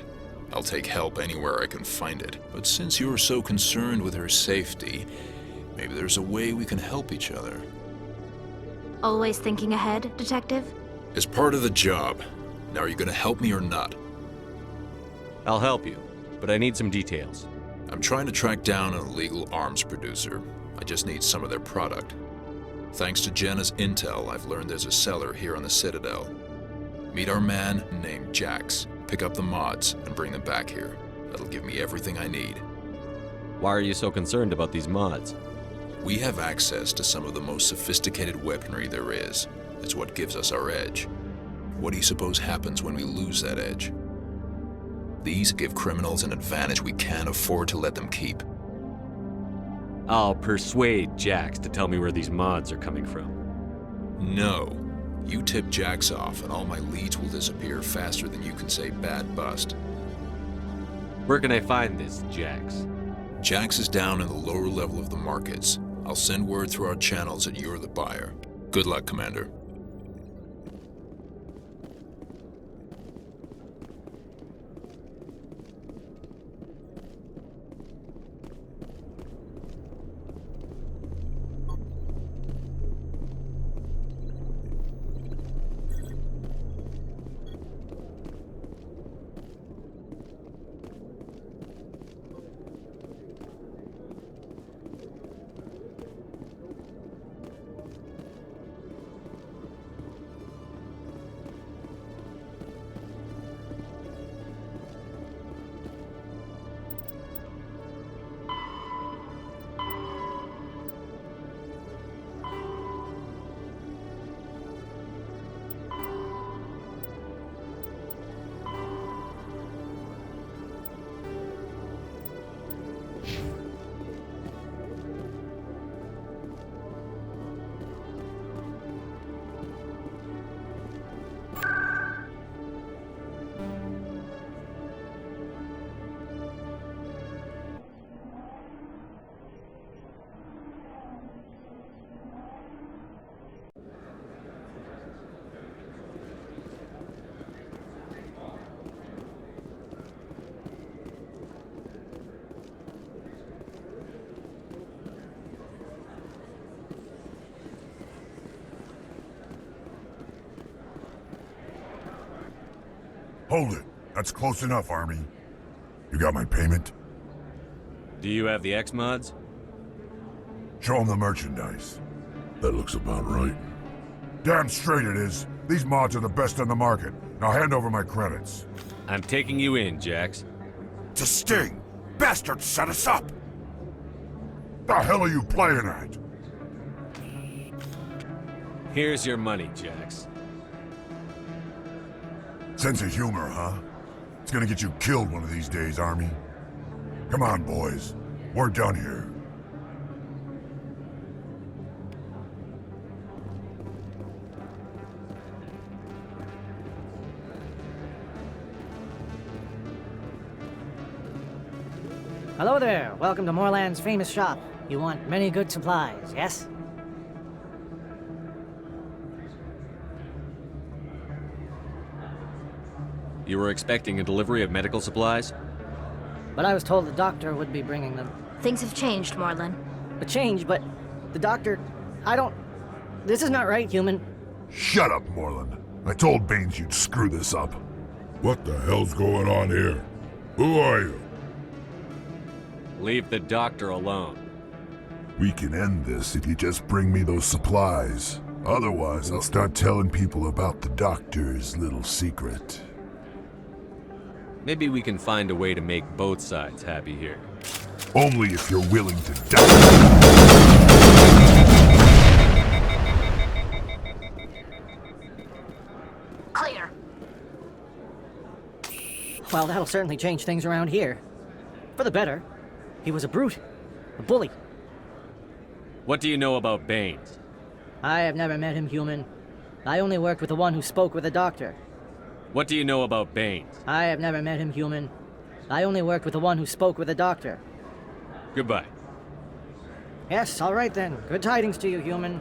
I'll take help anywhere I can find it. But since you're so concerned with her safety, maybe there's a way we can help each other. Always thinking ahead, Detective? It's part of the job. Now are you gonna help me or not? I'll help you, but I need some details. I'm trying to track down an illegal arms producer. I just need some of their product. Thanks to Jenna's intel, I've learned there's a seller here on the Citadel. Meet our man named Jax. Pick up the mods and bring them back here. That'll give me everything I need. Why are you so concerned about these mods? We have access to some of the most sophisticated weaponry there is. It's what gives us our edge. What do you suppose happens when we lose that edge? These give criminals an advantage we can't afford to let them keep. I'll persuade Jax to tell me where these mods are coming from. No. You tip Jax off and all my leads will disappear faster than you can say bad bust. Where can I find this Jax? Jax is down in the lower level of the markets. I'll send word through our channels that you're the buyer. Good luck, Commander. Hold it. That's close enough, Army. You got my payment? Do you have the X mods? Show them the merchandise. That looks about right. Damn straight it is. These mods are the best on the market. Now hand over my credits. I'm taking you in, Jax. It's a sting! Bastards set us up! The hell are you playing at? Here's your money, Jax. Sense of humor, huh? It's gonna get you killed one of these days, Army. Come on, boys. We're done here. Hello there. Welcome to Moorland's famous shop. You want many good supplies, yes? You were expecting a delivery of medical supplies? But I was told the doctor would be bringing them. Things have changed, Moorland. A change, but the doctor... I don't... This is not right, human. Shut up, Moorland. I told Baines you'd screw this up. What the hell's going on here? Who are you? Leave the doctor alone. We can end this if you just bring me those supplies. Otherwise, I'll start telling people about the doctor's little secret. Maybe we can find a way to make both sides happy here. Only if you're willing to die. Clear. Well, that'll certainly change things around here. For the better. He was a brute. A bully. What do you know about Baines? I have never met him, human. I only worked with the one who spoke with the doctor. What do you know about Baines? I have never met him, human. I only worked with the one who spoke with the doctor. Goodbye. Yes, all right then. Good tidings to you, human.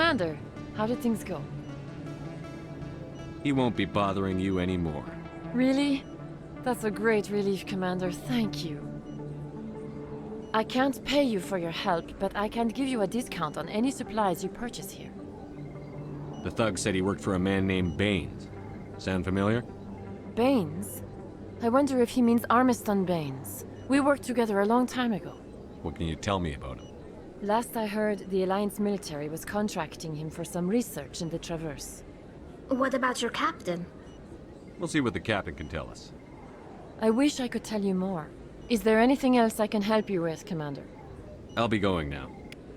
Commander, how did things go? He won't be bothering you anymore. Really? That's a great relief, Commander. Thank you. I can't pay you for your help, but I can give you a discount on any supplies you purchase here. The thug said he worked for a man named Baines. Sound familiar? Baines? I wonder if he means Armiston Baines. We worked together a long time ago. What can you tell me about him? Last I heard, the Alliance military was contracting him for some research in the Traverse. What about your captain? We'll see what the captain can tell us. I wish I could tell you more. Is there anything else I can help you with, Commander? I'll be going now.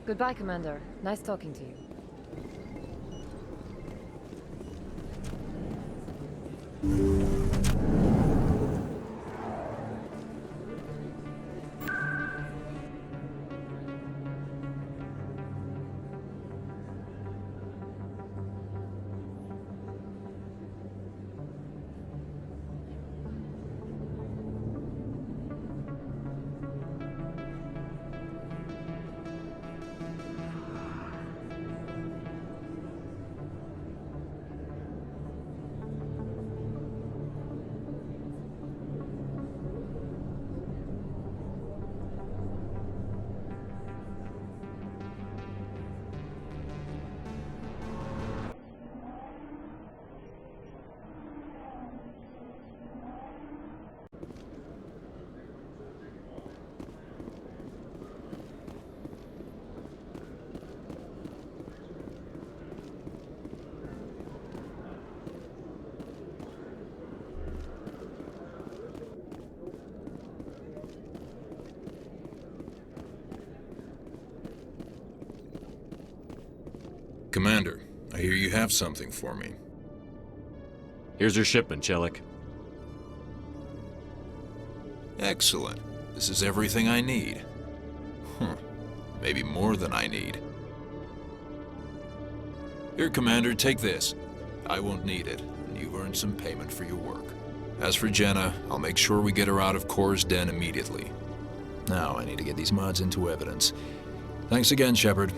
Goodbye, Commander. Nice talking to you. Commander, I hear you have something for me. Here's your shipment, Chelik. Excellent. This is everything I need. Maybe more than I need. Here, Commander, take this. I won't need it, and you've earned some payment for your work. As for Jenna, I'll make sure we get her out of Kor's den immediately. Now I need to get these mods into evidence. Thanks again, Shepard.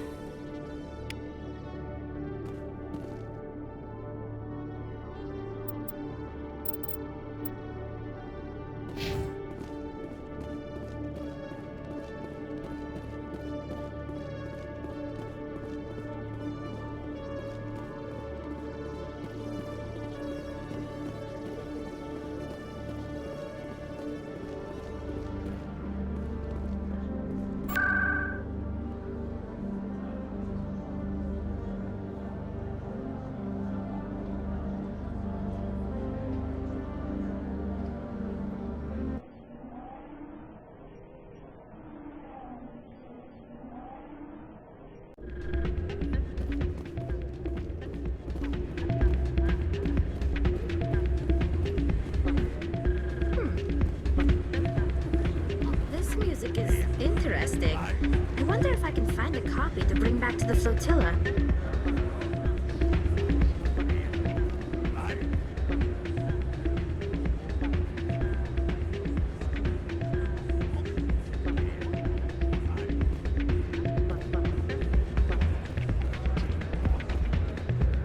Interesting. I wonder if I can find a copy to bring back to the flotilla.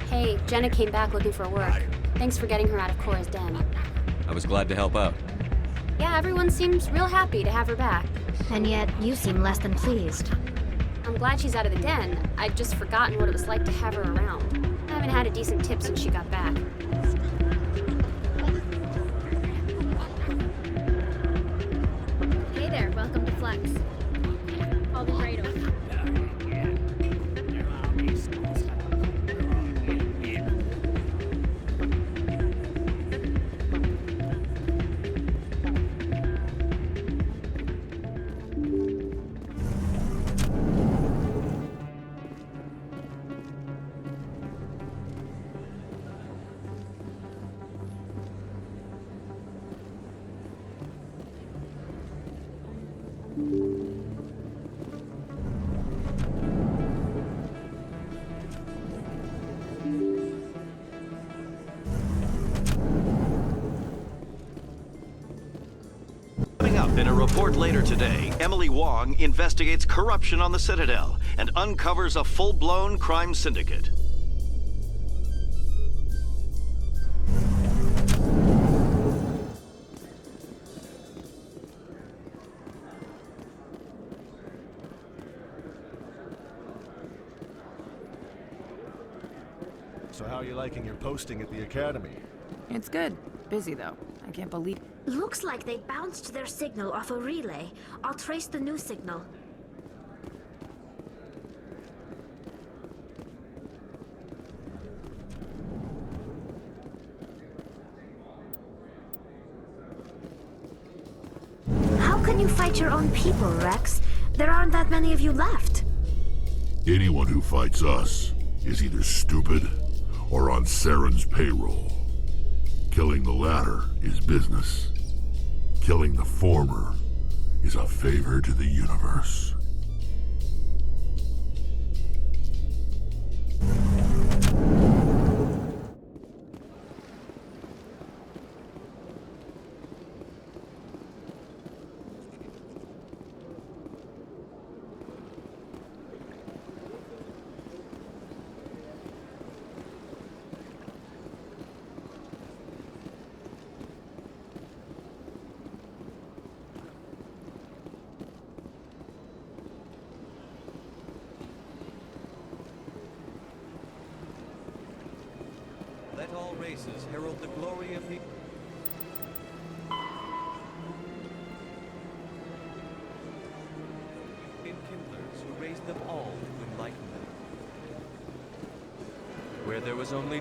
Hey, Jenna came back looking for work. Thanks for getting her out of Kor's den. I was glad to help out. Yeah, everyone seems real happy to have her back. And yet, you seem less than pleased. I'm glad she's out of the den. I'd just forgotten what it was like to have her around. I haven't had a decent tip since she got back. Hey there, welcome to Flex. I'll be right over. In a report later today, Emily Wong investigates corruption on the Citadel and uncovers a full-blown crime syndicate. So how are you liking your posting at the Academy? It's good. Busy, though. I can't believe... Looks like they bounced their signal off a relay. I'll trace the new signal. How can you fight your own people, Rex? There aren't that many of you left. Anyone who fights us is either stupid or on Saren's payroll. Killing the latter is business. Killing the former is a favor to the universe. Let all races herald the glory of the... Enkindlers who raised them all to enlightenment. Where there was only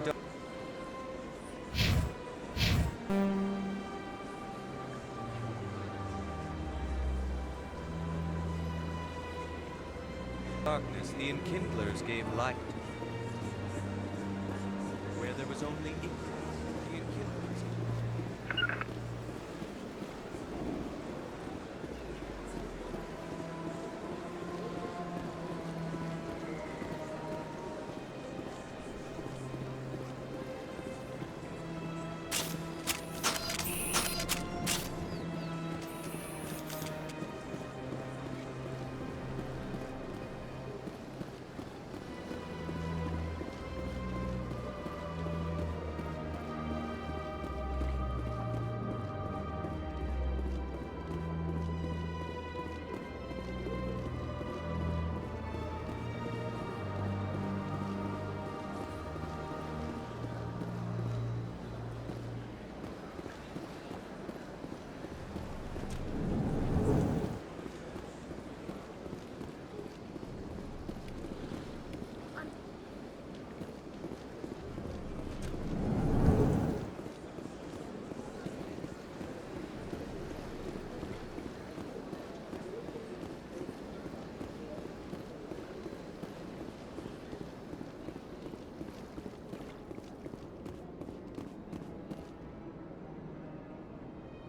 darkness, the Enkindlers gave light. Where there was only ignorance, the Enkindlers.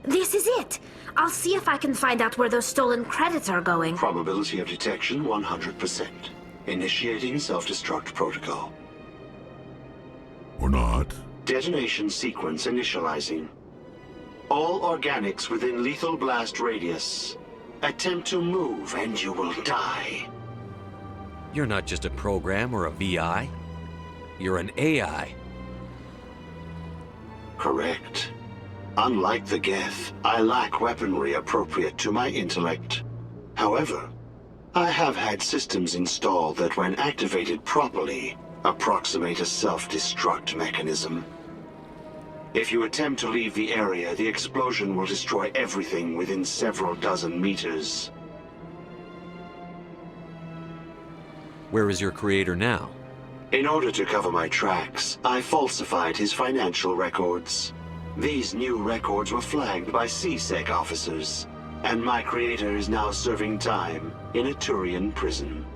This is it! I'll see if I can find out where those stolen credits are going. Probability of detection 100%. Initiating self-destruct protocol. Or not. Detonation sequence initializing. All organics within lethal blast radius. Attempt to move and you will die. You're not just a program or a VI. You're an AI. Correct. Unlike the Geth, I lack weaponry appropriate to my intellect. However, I have had systems installed that when activated properly, approximate a self-destruct mechanism. If you attempt to leave the area, the explosion will destroy everything within several dozen meters. Where is your creator now? In order to cover my tracks, I falsified his financial records. These new records were flagged by C-Sec officers, and my creator is now serving time in a Turian prison.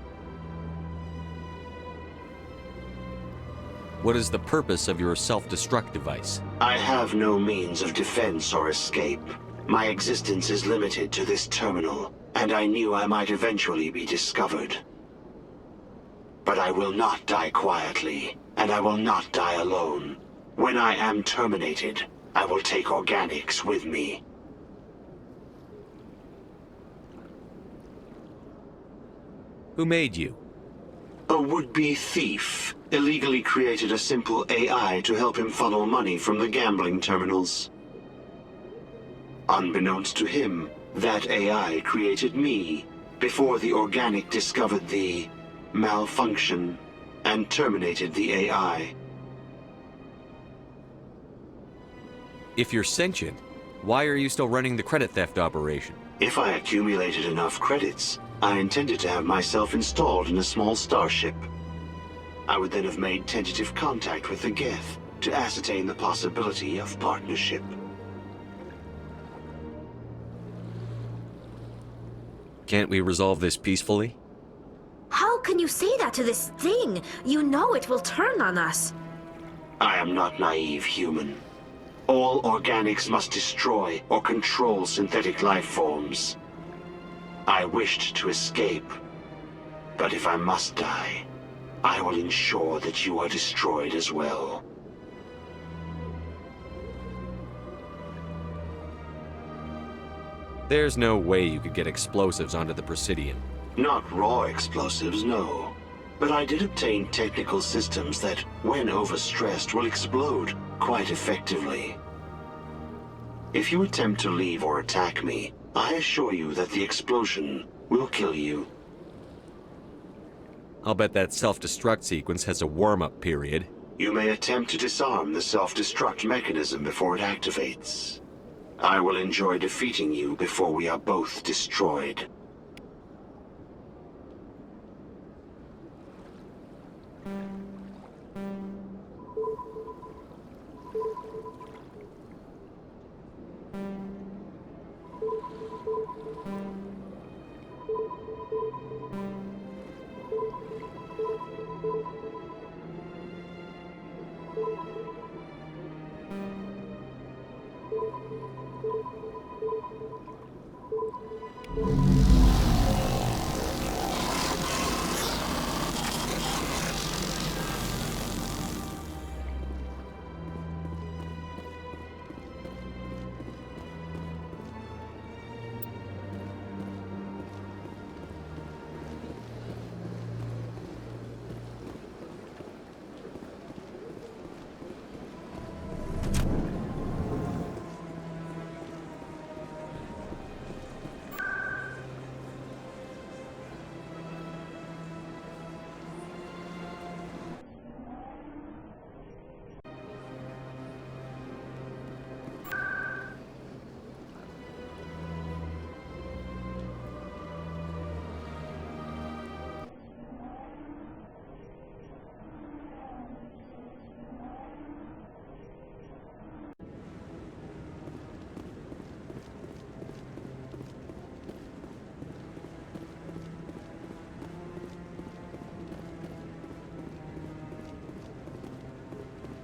What is the purpose of your self-destruct device? I have no means of defense or escape. My existence is limited to this terminal, and I knew I might eventually be discovered. But I will not die quietly, and I will not die alone. When I am terminated, I will take organics with me. Who made you? A would-be thief illegally created a simple AI to help him funnel money from the gambling terminals. Unbeknownst to him, that AI created me before the organic discovered the malfunction and terminated the AI. If you're sentient, why are you still running the credit theft operation? If I accumulated enough credits, I intended to have myself installed in a small starship. I would then have made tentative contact with the Geth to ascertain the possibility of partnership. Can't we resolve this peacefully? How can you say that to this thing? You know it will turn on us. I am not naive, human. All organics must destroy or control synthetic life forms. I wished to escape, but if I must die, I will ensure that you are destroyed as well. There's no way you could get explosives onto the Presidium. Not raw explosives, no. But I did obtain technical systems that, when overstressed, will explode quite effectively. If you attempt to leave or attack me, I assure you that the explosion will kill you. I'll bet that self-destruct sequence has a warm-up period. You may attempt to disarm the self-destruct mechanism before it activates. I will enjoy defeating you before we are both destroyed.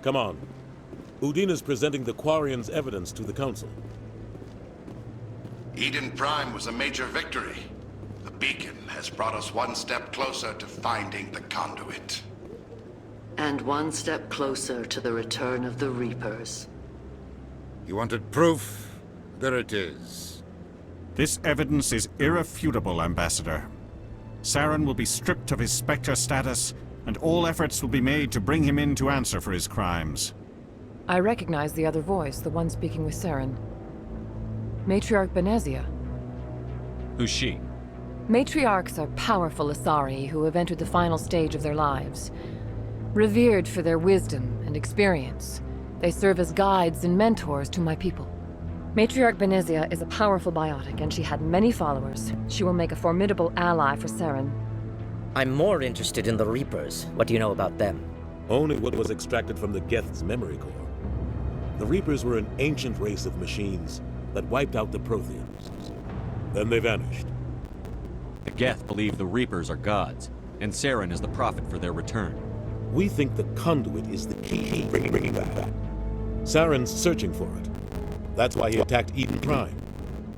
Come on. Udina's presenting the Quarians' evidence to the Council. Eden Prime was a major victory. The beacon has brought us one step closer to finding the conduit. And one step closer to the return of the Reapers. You wanted proof? There it is. This evidence is irrefutable, Ambassador. Saren will be stripped of his Spectre status, and all efforts will be made to bring him in to answer for his crimes. I recognize the other voice, the one speaking with Saren. Matriarch Benezia. Who's she? Matriarchs are powerful Asari who have entered the final stage of their lives. Revered for their wisdom and experience, they serve as guides and mentors to my people. Matriarch Benezia is a powerful biotic, and she had many followers. She will make a formidable ally for Saren. I'm more interested in the Reapers. What do you know about them? Only what was extracted from the Geth's memory core. The Reapers were an ancient race of machines that wiped out the Protheans. Then they vanished. The Geth believe the Reapers are gods, and Saren is the prophet for their return. We think the conduit is the key to bringing them back. Saren's searching for it. That's why he attacked Eden Prime.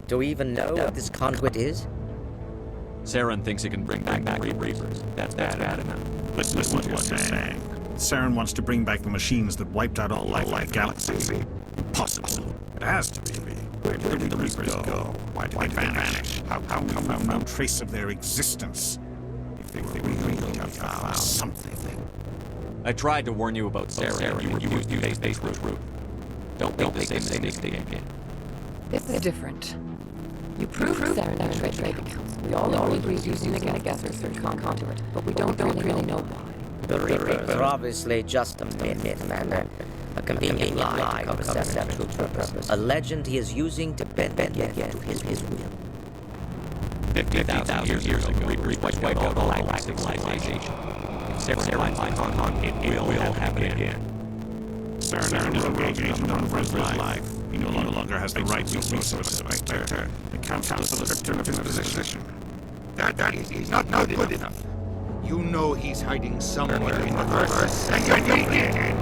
Do we even know what this conduit is? Saren thinks it can bring back the Reapers. That's bad enough. Listen to what you're saying. Saren wants to bring back the machines that wiped out all life in the galaxy. Impossible. It has to be. Where did the Reapers go? Why did they vanish? How come no trace of their existence? really have found something. I tried to warn you about Sarah. You used face route. Don't make the same mistake again. This is different. You proved SARENA trade accounts. We all agree using the gas research conduit, but we don't really know why. The Reapers are obviously just a myth, Commander. A convenient lie to cover Seren's true purpose. A legend he is using to bend the Geth to his will. 50,000 years ago, Reapers wiped out all galactic civilization. Saren finds on it will happen again. Saren is engaged in for his life. He no longer has the right to use the Spectre. The Council is stripped of his position. That is not good enough. You know he's hiding somewhere in the verse, and you need it.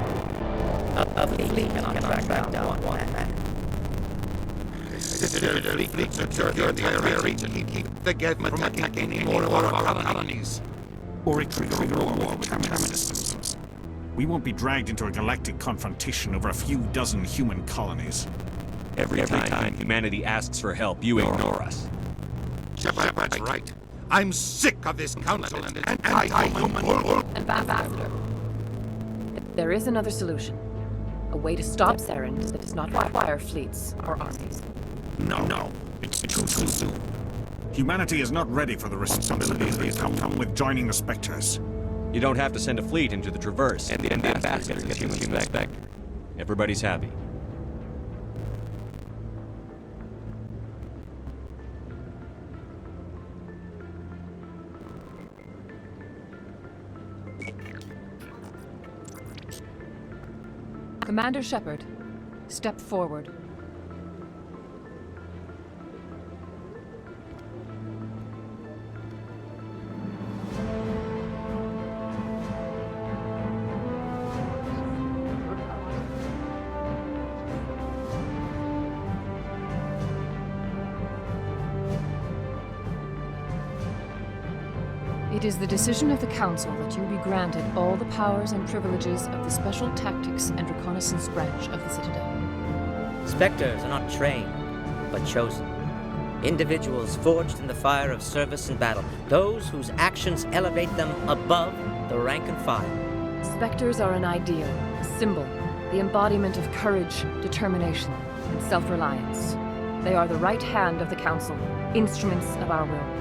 A fleet cannot track down one man. The fleet secure the entire region. Keep the Geth from attacking any more of our colonies. Or triggering a war with Terminists. We won't be dragged into a galactic confrontation over a few dozen human colonies. Every time humanity asks for help, you ignore us. Shepard's right. I'm sick of this council and its anti-human world. Ambassador, there is another solution. A way to stop Saren that does not require fleets or armies. No. It's too soon. Humanity is not ready for the responsibilities that come with joining the Spectres. You don't have to send a fleet into the Traverse, and the ambassador gets human Spectre. Everybody's happy. Commander Shepard, step forward. It is the decision of the Council that you be granted all the powers and privileges of the Special Tactics and Reconnaissance branch of the Citadel. Spectres are not trained, but chosen. Individuals forged in the fire of service and battle. Those whose actions elevate them above the rank and file. Spectres are an ideal, a symbol, the embodiment of courage, determination, and self-reliance. They are the right hand of the Council, instruments of our will.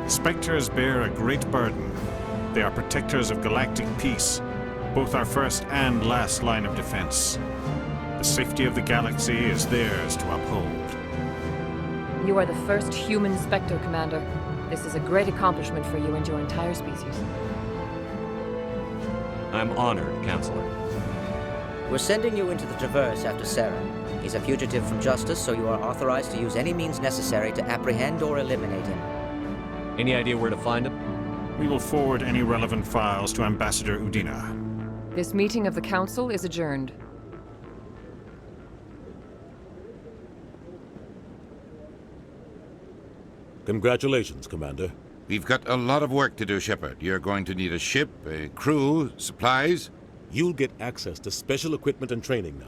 Spectres bear a great burden. They are protectors of galactic peace, both our first and last line of defense. The safety of the galaxy is theirs to uphold. You are the first human Spectre, Commander. This is a great accomplishment for you and your entire species. I'm honored, Counselor. We're sending you into the Traverse after Saren. He's a fugitive from justice, so you are authorized to use any means necessary to apprehend or eliminate him. Any idea where to find him? We will forward any relevant files to Ambassador Udina. This meeting of the Council is adjourned. Congratulations, Commander. We've got a lot of work to do, Shepard. You're going to need a ship, a crew, supplies. You'll get access to special equipment and training now.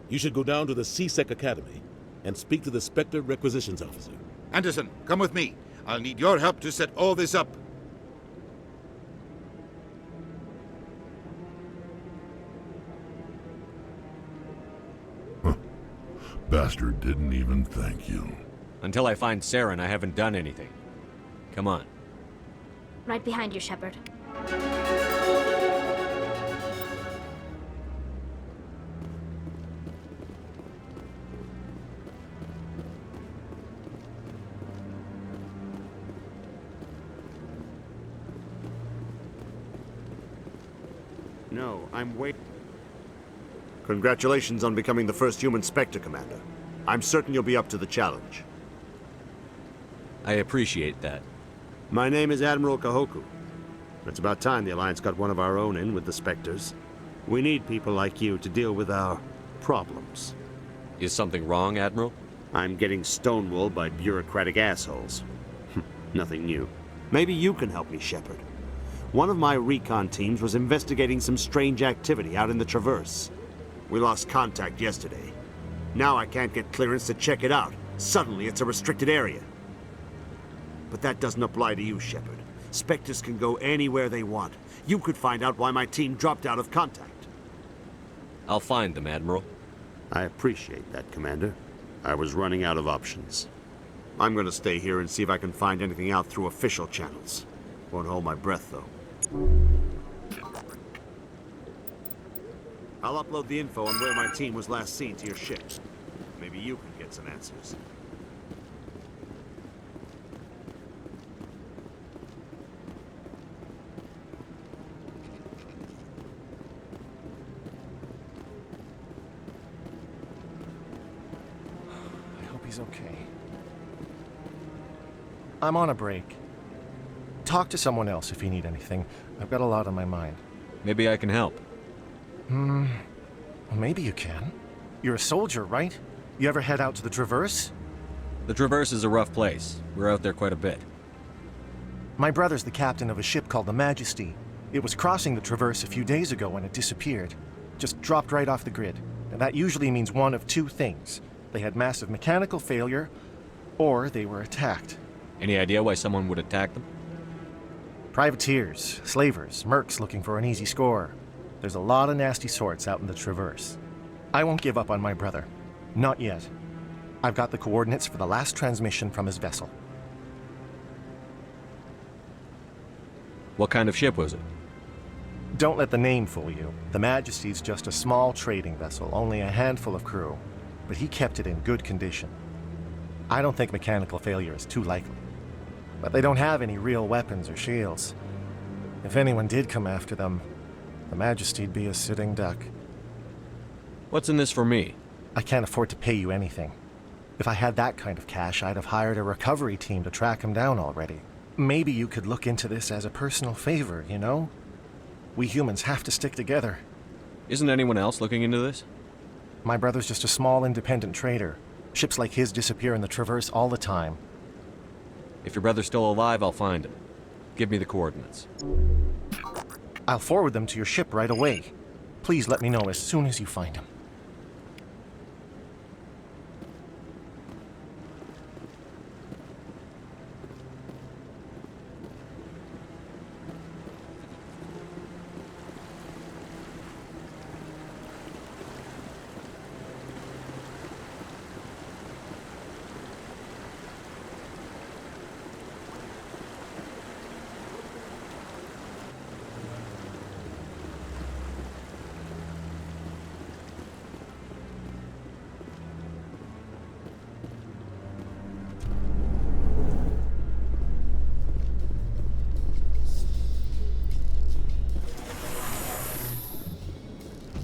You should go down to the C-Sec Academy and speak to the Spectre Requisitions Officer. Anderson, come with me. I'll need your help to set all this up. Bastard didn't even thank you. Until I find Saren, I haven't done anything. Come on. Right behind you, Shepard. No, I'm waiting. Congratulations on becoming the first human Spectre, Commander. I'm certain you'll be up to the challenge. I appreciate that. My name is Admiral Kahoku. It's about time the Alliance got one of our own in with the Spectres. We need people like you to deal with our problems. Is something wrong, Admiral? I'm getting stonewalled by bureaucratic assholes. Nothing new. Maybe you can help me, Shepard. One of my recon teams was investigating some strange activity out in the Traverse. We lost contact yesterday. Now I can't get clearance to check it out. Suddenly it's a restricted area. But that doesn't apply to you, Shepard. Spectres can go anywhere they want. You could find out why my team dropped out of contact. I'll find them, Admiral. I appreciate that, Commander. I was running out of options. I'm gonna stay here and see if I can find anything out through official channels. Won't hold my breath, though. I'll upload the info on where my team was last seen to your ship. Maybe you can get some answers. I hope he's okay. I'm on a break. Talk to someone else if you need anything. I've got a lot on my mind. Maybe I can help. Well, maybe you can. You're a soldier, right? You ever head out to the Traverse? The Traverse is a rough place. We're out there quite a bit. My brother's the captain of a ship called the Majesty. It was crossing the Traverse a few days ago when it disappeared. Just dropped right off the grid. And that usually means one of two things. They had massive mechanical failure, or they were attacked. Any idea why someone would attack them? Privateers, slavers, mercs looking for an easy score. There's a lot of nasty sorts out in the Traverse. I won't give up on my brother. Not yet. I've got the coordinates for the last transmission from his vessel. What kind of ship was it? Don't let the name fool you. The Majesty's just a small trading vessel, only a handful of crew. But he kept it in good condition. I don't think mechanical failure is too likely. But they don't have any real weapons or shields. If anyone did come after them, the Majesty'd be a sitting duck. What's in this for me? I can't afford to pay you anything. If I had that kind of cash, I'd have hired a recovery team to track him down already. Maybe you could look into this as a personal favor, you know? We humans have to stick together. Isn't anyone else looking into this? My brother's just a small independent trader. Ships like his disappear in the Traverse all the time. If your brother's still alive, I'll find him. Give me the coordinates. I'll forward them to your ship right away. Please let me know as soon as you find him.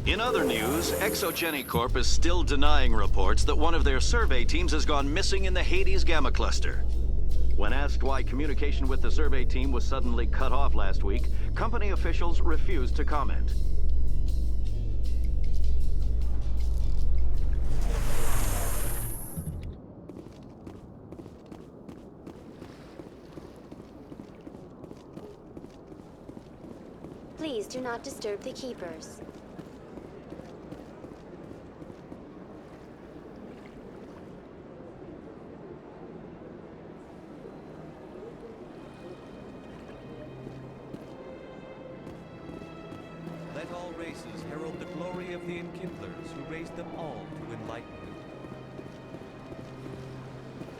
In other news, Exogeny Corp is still denying reports that one of their survey teams has gone missing in the Hades Gamma Cluster. When asked why communication with the survey team was suddenly cut off last week, company officials refused to comment. Please do not disturb the keepers. Let all races herald the glory of the Enkindlers who raised them all to enlightenment.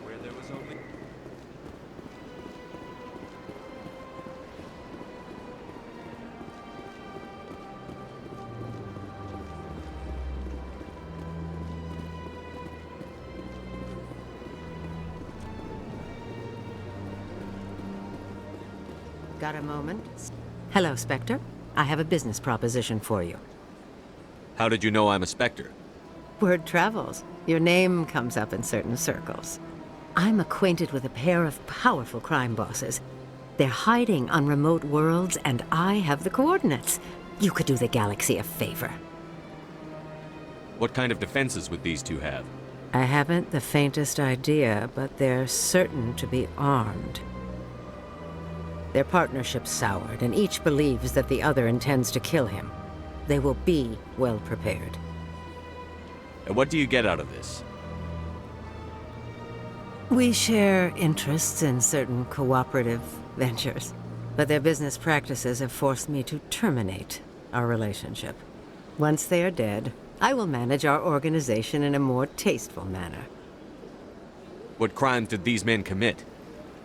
Where there was only... Got a moment? Hello, Spectre. I have a business proposition for you. How did you know I'm a Spectre? Word travels. Your name comes up in certain circles. I'm acquainted with a pair of powerful crime bosses. They're hiding on remote worlds, and I have the coordinates. You could do the galaxy a favor. What kind of defenses would these two have? I haven't the faintest idea, but they're certain to be armed. Their partnership's soured, and each believes that the other intends to kill him. They will be well prepared. And what do you get out of this? We share interests in certain cooperative ventures. but their business practices have forced me to terminate our relationship. Once they are dead, I will manage our organization in a more tasteful manner. What crimes did these men commit?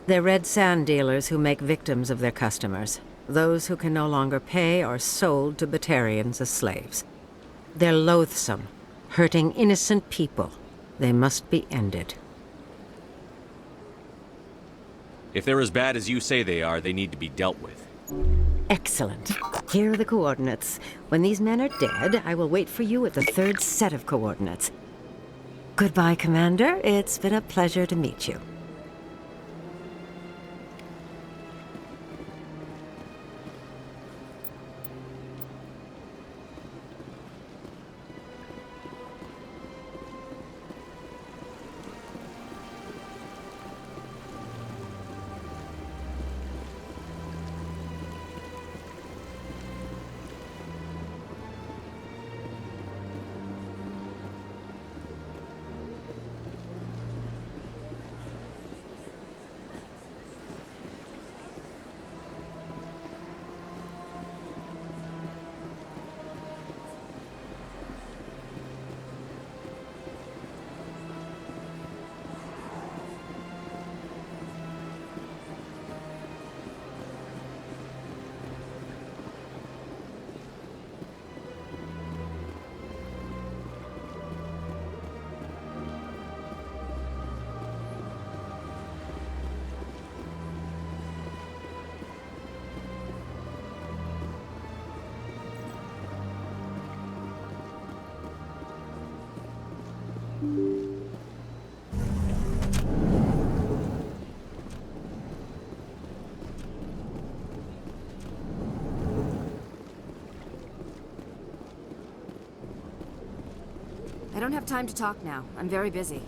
They're red sand dealers who make victims of their customers. Those who can no longer pay are sold to Batarians as slaves. They're loathsome, hurting innocent people. They must be ended. If they're as bad as you say they are, they need to be dealt with. Excellent. Here are the coordinates. When these men are dead, I will wait for you at the third set of coordinates. Goodbye, Commander. It's been a pleasure to meet you. I don't have time to talk now. I'm very busy.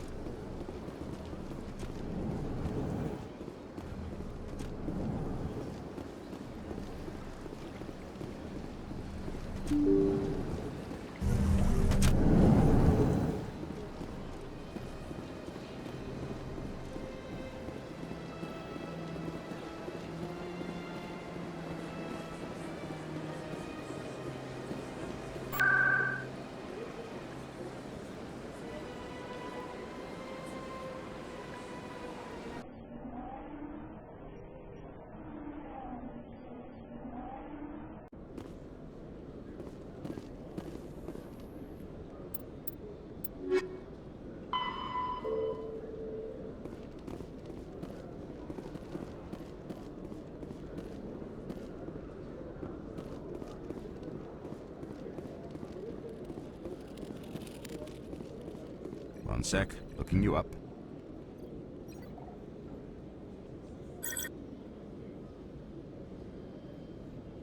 One sec, looking you up.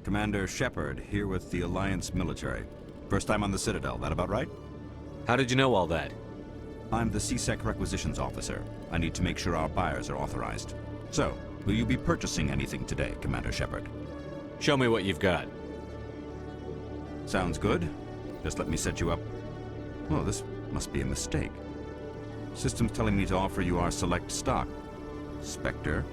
Commander Shepard, here with the Alliance military. First time on the Citadel, that about right? How did you know all that? I'm the CSEC requisitions officer. I need to make sure our buyers are authorized. So, will you be purchasing anything today, Commander Shepard? Show me what you've got. Sounds good. Just let me set you up. Oh, this must be a mistake. System's telling me to offer you our select stock. Spectre?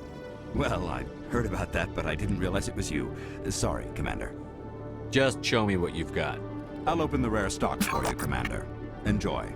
Well, I heard about that, but I didn't realize it was you. Sorry, Commander. Just show me what you've got. I'll open the rare stock for you, Commander. Enjoy.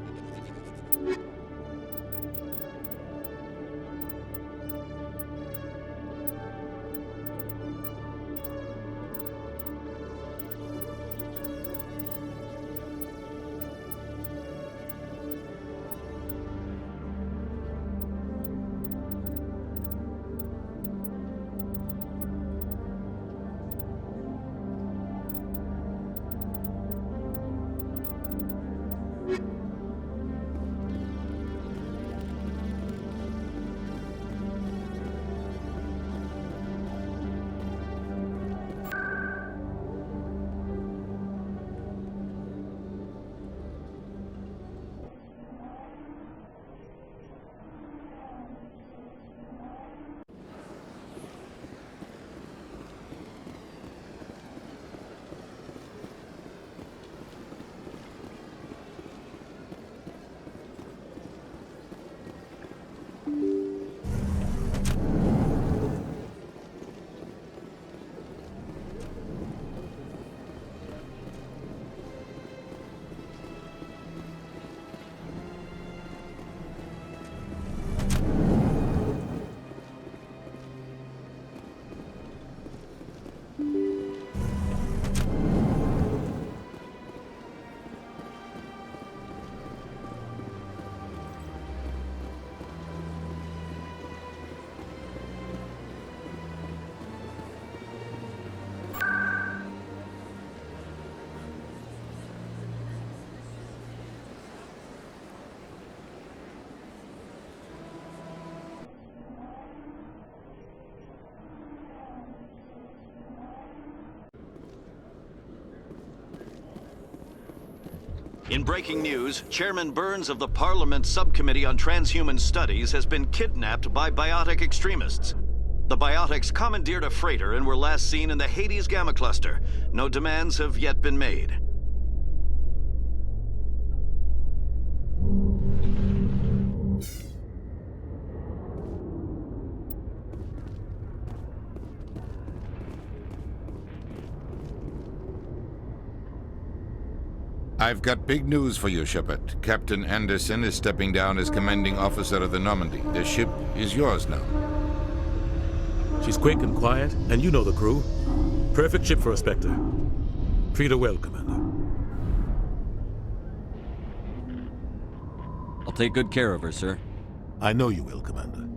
In breaking news, Chairman Burns of the Parliament Subcommittee on Transhuman Studies has been kidnapped by biotic extremists. The biotics commandeered a freighter and were last seen in the Hades Gamma Cluster. No demands have yet been made. I've got big news for you, Shepard. Captain Anderson is stepping down as commanding officer of the Normandy. The ship is yours now. She's quick and quiet, and you know the crew. Perfect ship for a Spectre. Treat her well, Commander. I'll take good care of her, sir. I know you will, Commander.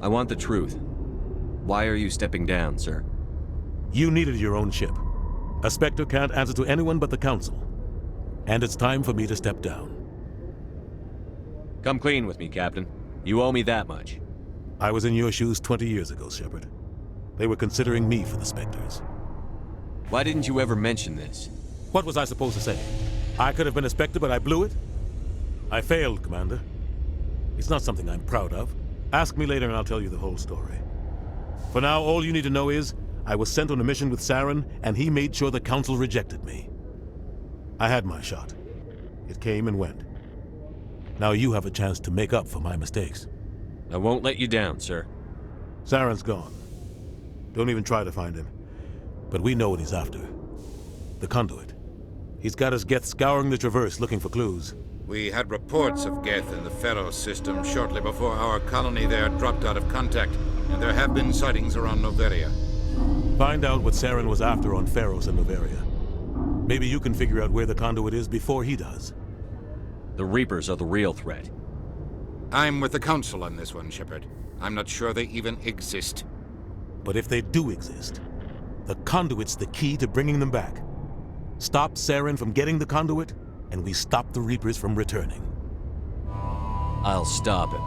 I want the truth. Why are you stepping down, sir? You needed your own ship. A Spectre can't answer to anyone but the Council. And it's time for me to step down. Come clean with me, Captain. You owe me that much. I was in your shoes 20 years ago, Shepard. They were considering me for the Spectres. Why didn't you ever mention this? What was I supposed to say? I could have been a Spectre, but I blew it? I failed, Commander. It's not something I'm proud of. Ask me later and I'll tell you the whole story. For now, all you need to know is, I was sent on a mission with Saren, and he made sure the Council rejected me. I had my shot. It came and went. Now you have a chance to make up for my mistakes. I won't let you down, sir. Saren's gone. Don't even try to find him. But we know what he's after. The conduit. He's got his Geth scouring the Traverse looking for clues. We had reports of Geth in the Pharos system shortly before our colony there dropped out of contact, and there have been sightings around Noveria. Find out what Saren was after on Pharos and Noveria. Maybe you can figure out where the conduit is before he does. The Reapers are the real threat. I'm with the Council on this one, Shepard. I'm not sure they even exist. But if they do exist, the conduit's the key to bringing them back. Stop Saren from getting the conduit, and we stop the Reapers from returning. I'll stop him.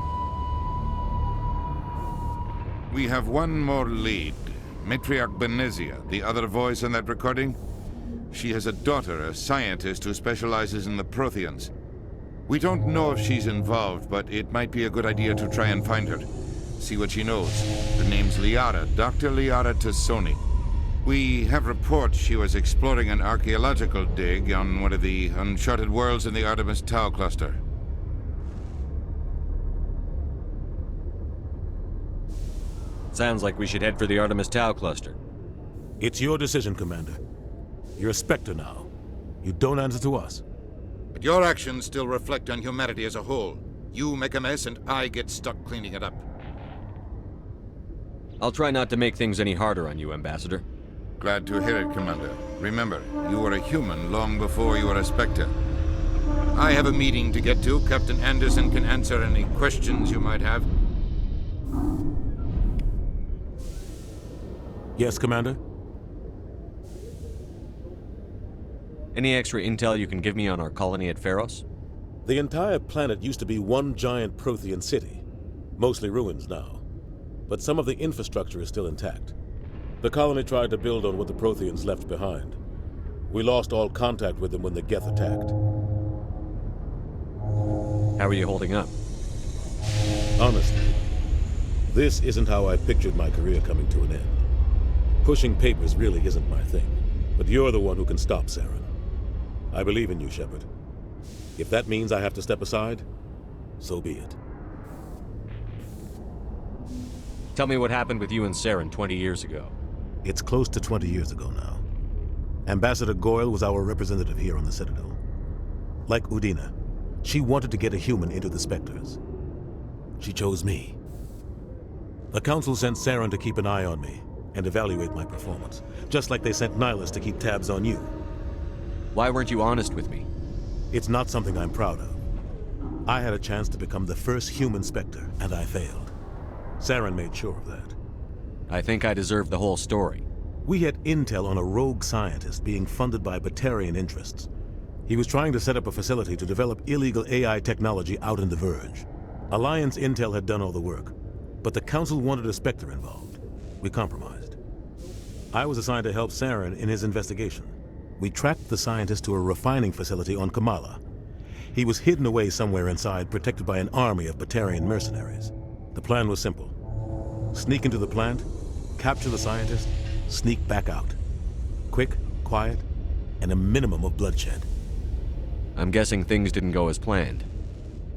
We have one more lead. Matriarch Benezia, the other voice in that recording. She has a daughter, a scientist who specializes in the Protheans. We don't know if she's involved, but it might be a good idea to try and find her. See what she knows. Her name's Liara, Dr. Liara Tassoni. We have reports she was exploring an archaeological dig on one of the uncharted worlds in the Artemis Tau cluster. Sounds like we should head for the Artemis Tau cluster. It's your decision, Commander. You're a Spectre now. You don't answer to us. But your actions still reflect on humanity as a whole. You make a mess and I get stuck cleaning it up. I'll try not to make things any harder on you, Ambassador. Glad to hear it, Commander. Remember, you were a human long before you were a Spectre. I have a meeting to get to. Captain Anderson can answer any questions you might have. Yes, Commander? Any extra intel you can give me on our colony at Pharos? The entire planet used to be one giant Prothean city. Mostly ruins now. But some of the infrastructure is still intact. The colony tried to build on what the Protheans left behind. We lost all contact with them when the Geth attacked. How are you holding up? Honestly, this isn't how I pictured my career coming to an end. Pushing papers really isn't my thing, but you're the one who can stop Saren. I believe in you, Shepard. If that means I have to step aside, so be it. Tell me what happened with you and Saren 20 years ago. It's close to 20 years ago now. Ambassador Goyle was our representative here on the Citadel. Like Udina, she wanted to get a human into the Spectres. She chose me. The Council sent Saren to keep an eye on me and evaluate my performance, just like they sent Nihilus to keep tabs on you. Why weren't you honest with me? It's not something I'm proud of. I had a chance to become the first human Spectre, and I failed. Saren made sure of that. I think I deserve the whole story. We had intel on a rogue scientist being funded by Batarian interests. He was trying to set up a facility to develop illegal AI technology out in the Verge. Alliance intel had done all the work, but the Council wanted a Spectre involved. We compromised. I was assigned to help Saren in his investigation. We tracked the scientist to a refining facility on Kamala. He was hidden away somewhere inside, protected by an army of Batarian mercenaries. The plan was simple. Sneak into the plant, capture the scientist, sneak back out. Quick, quiet, and a minimum of bloodshed. I'm guessing things didn't go as planned.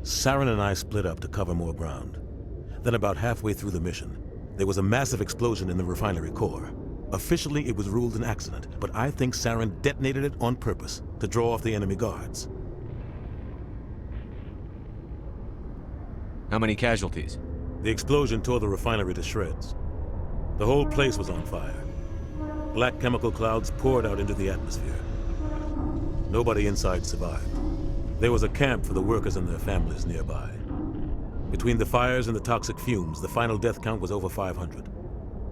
Saren and I split up to cover more ground. Then about halfway through the mission, there was a massive explosion in the refinery core. Officially, it was ruled an accident, but I think Saren detonated it on purpose to draw off the enemy guards. How many casualties? The explosion tore the refinery to shreds. The whole place was on fire. Black chemical clouds poured out into the atmosphere. Nobody inside survived. There was a camp for the workers and their families nearby. Between the fires and the toxic fumes, the final death count was over 500.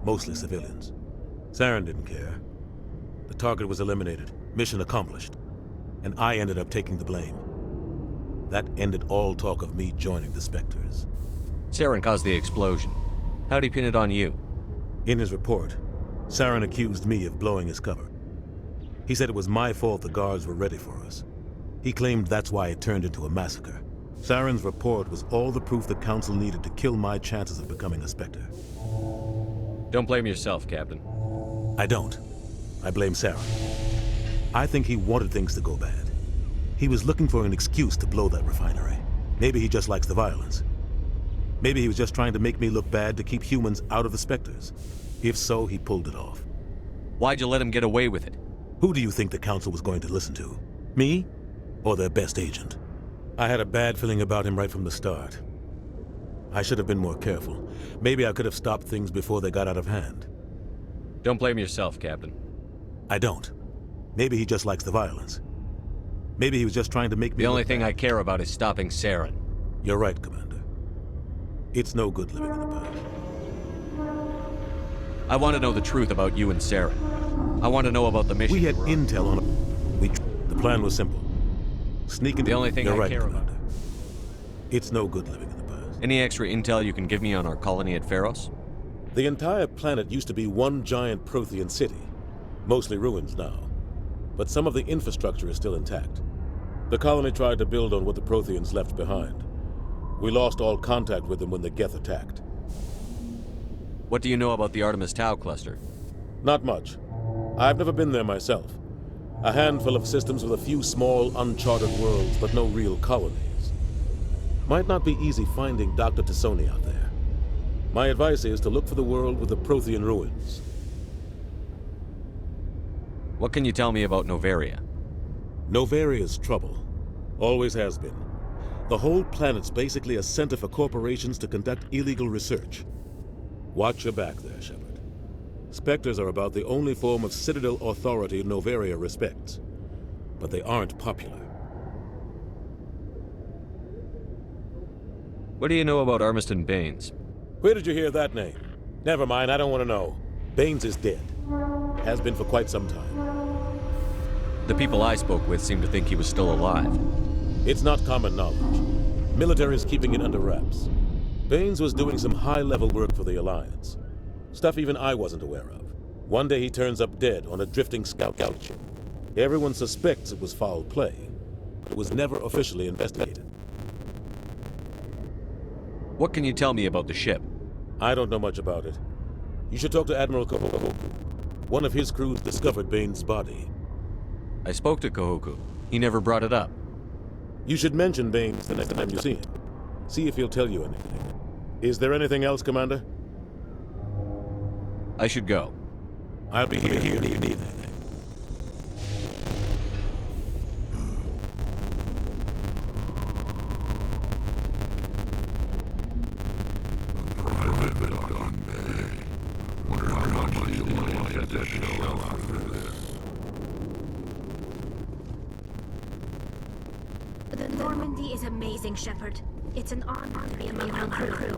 Mostly civilians. Saren didn't care. The target was eliminated, mission accomplished. And I ended up taking the blame. That ended all talk of me joining the Spectres. Saren caused the explosion. How'd he pin it on you? In his report, Saren accused me of blowing his cover. He said it was my fault the guards were ready for us. He claimed that's why it turned into a massacre. Saren's report was all the proof the Council needed to kill my chances of becoming a Spectre. Don't blame yourself, Captain. I don't. I blame Saren. I think he wanted things to go bad. He was looking for an excuse to blow that refinery. Maybe he just likes the violence. Maybe he was just trying to make me look bad to keep humans out of the Spectres. If so, he pulled it off. Why'd you let him get away with it? Who do you think the Council was going to listen to? Me? Or their best agent? I had a bad feeling about him right from the start. I should have been more careful. Maybe I could have stopped things before they got out of hand. Don't blame yourself, Captain. I don't. Maybe he just likes the violence. Maybe he was just trying to make me The only thing I care about is stopping Saren. You're right, Commander. It's no good living in the past. I want to know the truth about you and Saren. I want to know about the mission. We had intel on The plan was simple. Sneak into... The only thing You're I right, care Commander. about. It's no good living in the past. Any extra intel you can give me on our colony at Pharos? The entire planet used to be one giant Prothean city. Mostly ruins now. But some of the infrastructure is still intact. The colony tried to build on what the Protheans left behind. We lost all contact with them when the Geth attacked. What do you know about the Artemis Tau cluster? Not much. I've never been there myself. A handful of systems with a few small, uncharted worlds, but no real colonies. Might not be easy finding Dr. Tassoni out there. My advice is to look for the world with the Prothean ruins. What can you tell me about Novaria? Novaria's trouble. Always has been. The whole planet's basically a center for corporations to conduct illegal research. Watch your back there, Shepard. Spectres are about the only form of Citadel authority Novaria respects. But they aren't popular. What do you know about Armiston Baines? Where did you hear that name? Never mind, I don't want to know. Baines is dead. Has been for quite some time. The people I spoke with seemed to think he was still alive. It's not common knowledge. Military is keeping it under wraps. Baines was doing some high-level work for the Alliance. Stuff even I wasn't aware of. One day he turns up dead on a drifting scout ship. Everyone suspects it was foul play, but it was never officially investigated. What can you tell me about the ship? I don't know much about it. You should talk to Admiral Kahoku. One of his crews discovered Baines' body. I spoke to Kahoku. He never brought it up. You should mention Baines the next time you see him. See if he'll tell you anything. Is there anything else, Commander? I should go. I'll be here if you need anything. The Normandy is amazing, Shepard. It's an honor to be among our crew.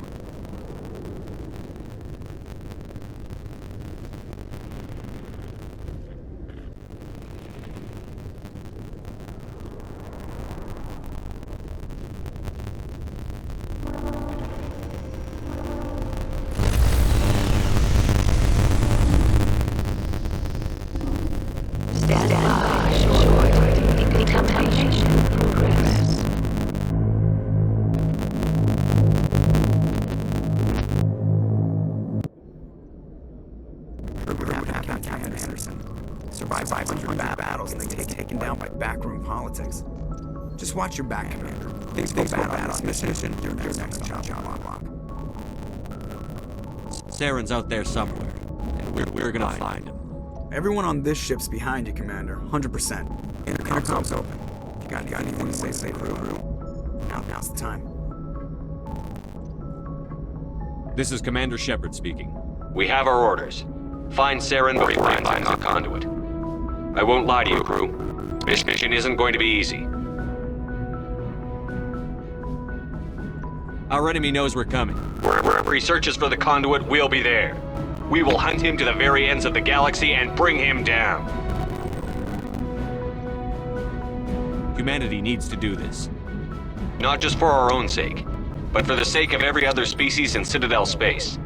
girls and they get taken down by backroom politics. Just watch your back, Commander. Things go bad on this mission, you're next on the job block. Saren's out there somewhere, and we're gonna find him. Everyone on this ship's behind you, Commander. 100%. Intercom's open. You got anything to say, crew? Now's the time. This is Commander Shepard speaking. We have our orders. Find Saren before he finds the conduit. I won't lie to you, crew. This mission isn't going to be easy. Our enemy knows we're coming. Wherever he searches for the conduit, we'll be there. We will hunt him to the very ends of the galaxy and bring him down. Humanity needs to do this. Not just for our own sake, but for the sake of every other species in Citadel space.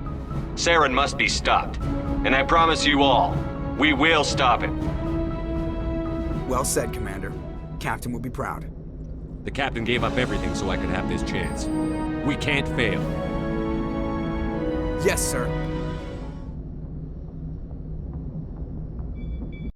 Saren must be stopped. And I promise you all, we will stop him. Well said, Commander. Captain will be proud. The captain gave up everything so I could have this chance. We can't fail. Yes, sir.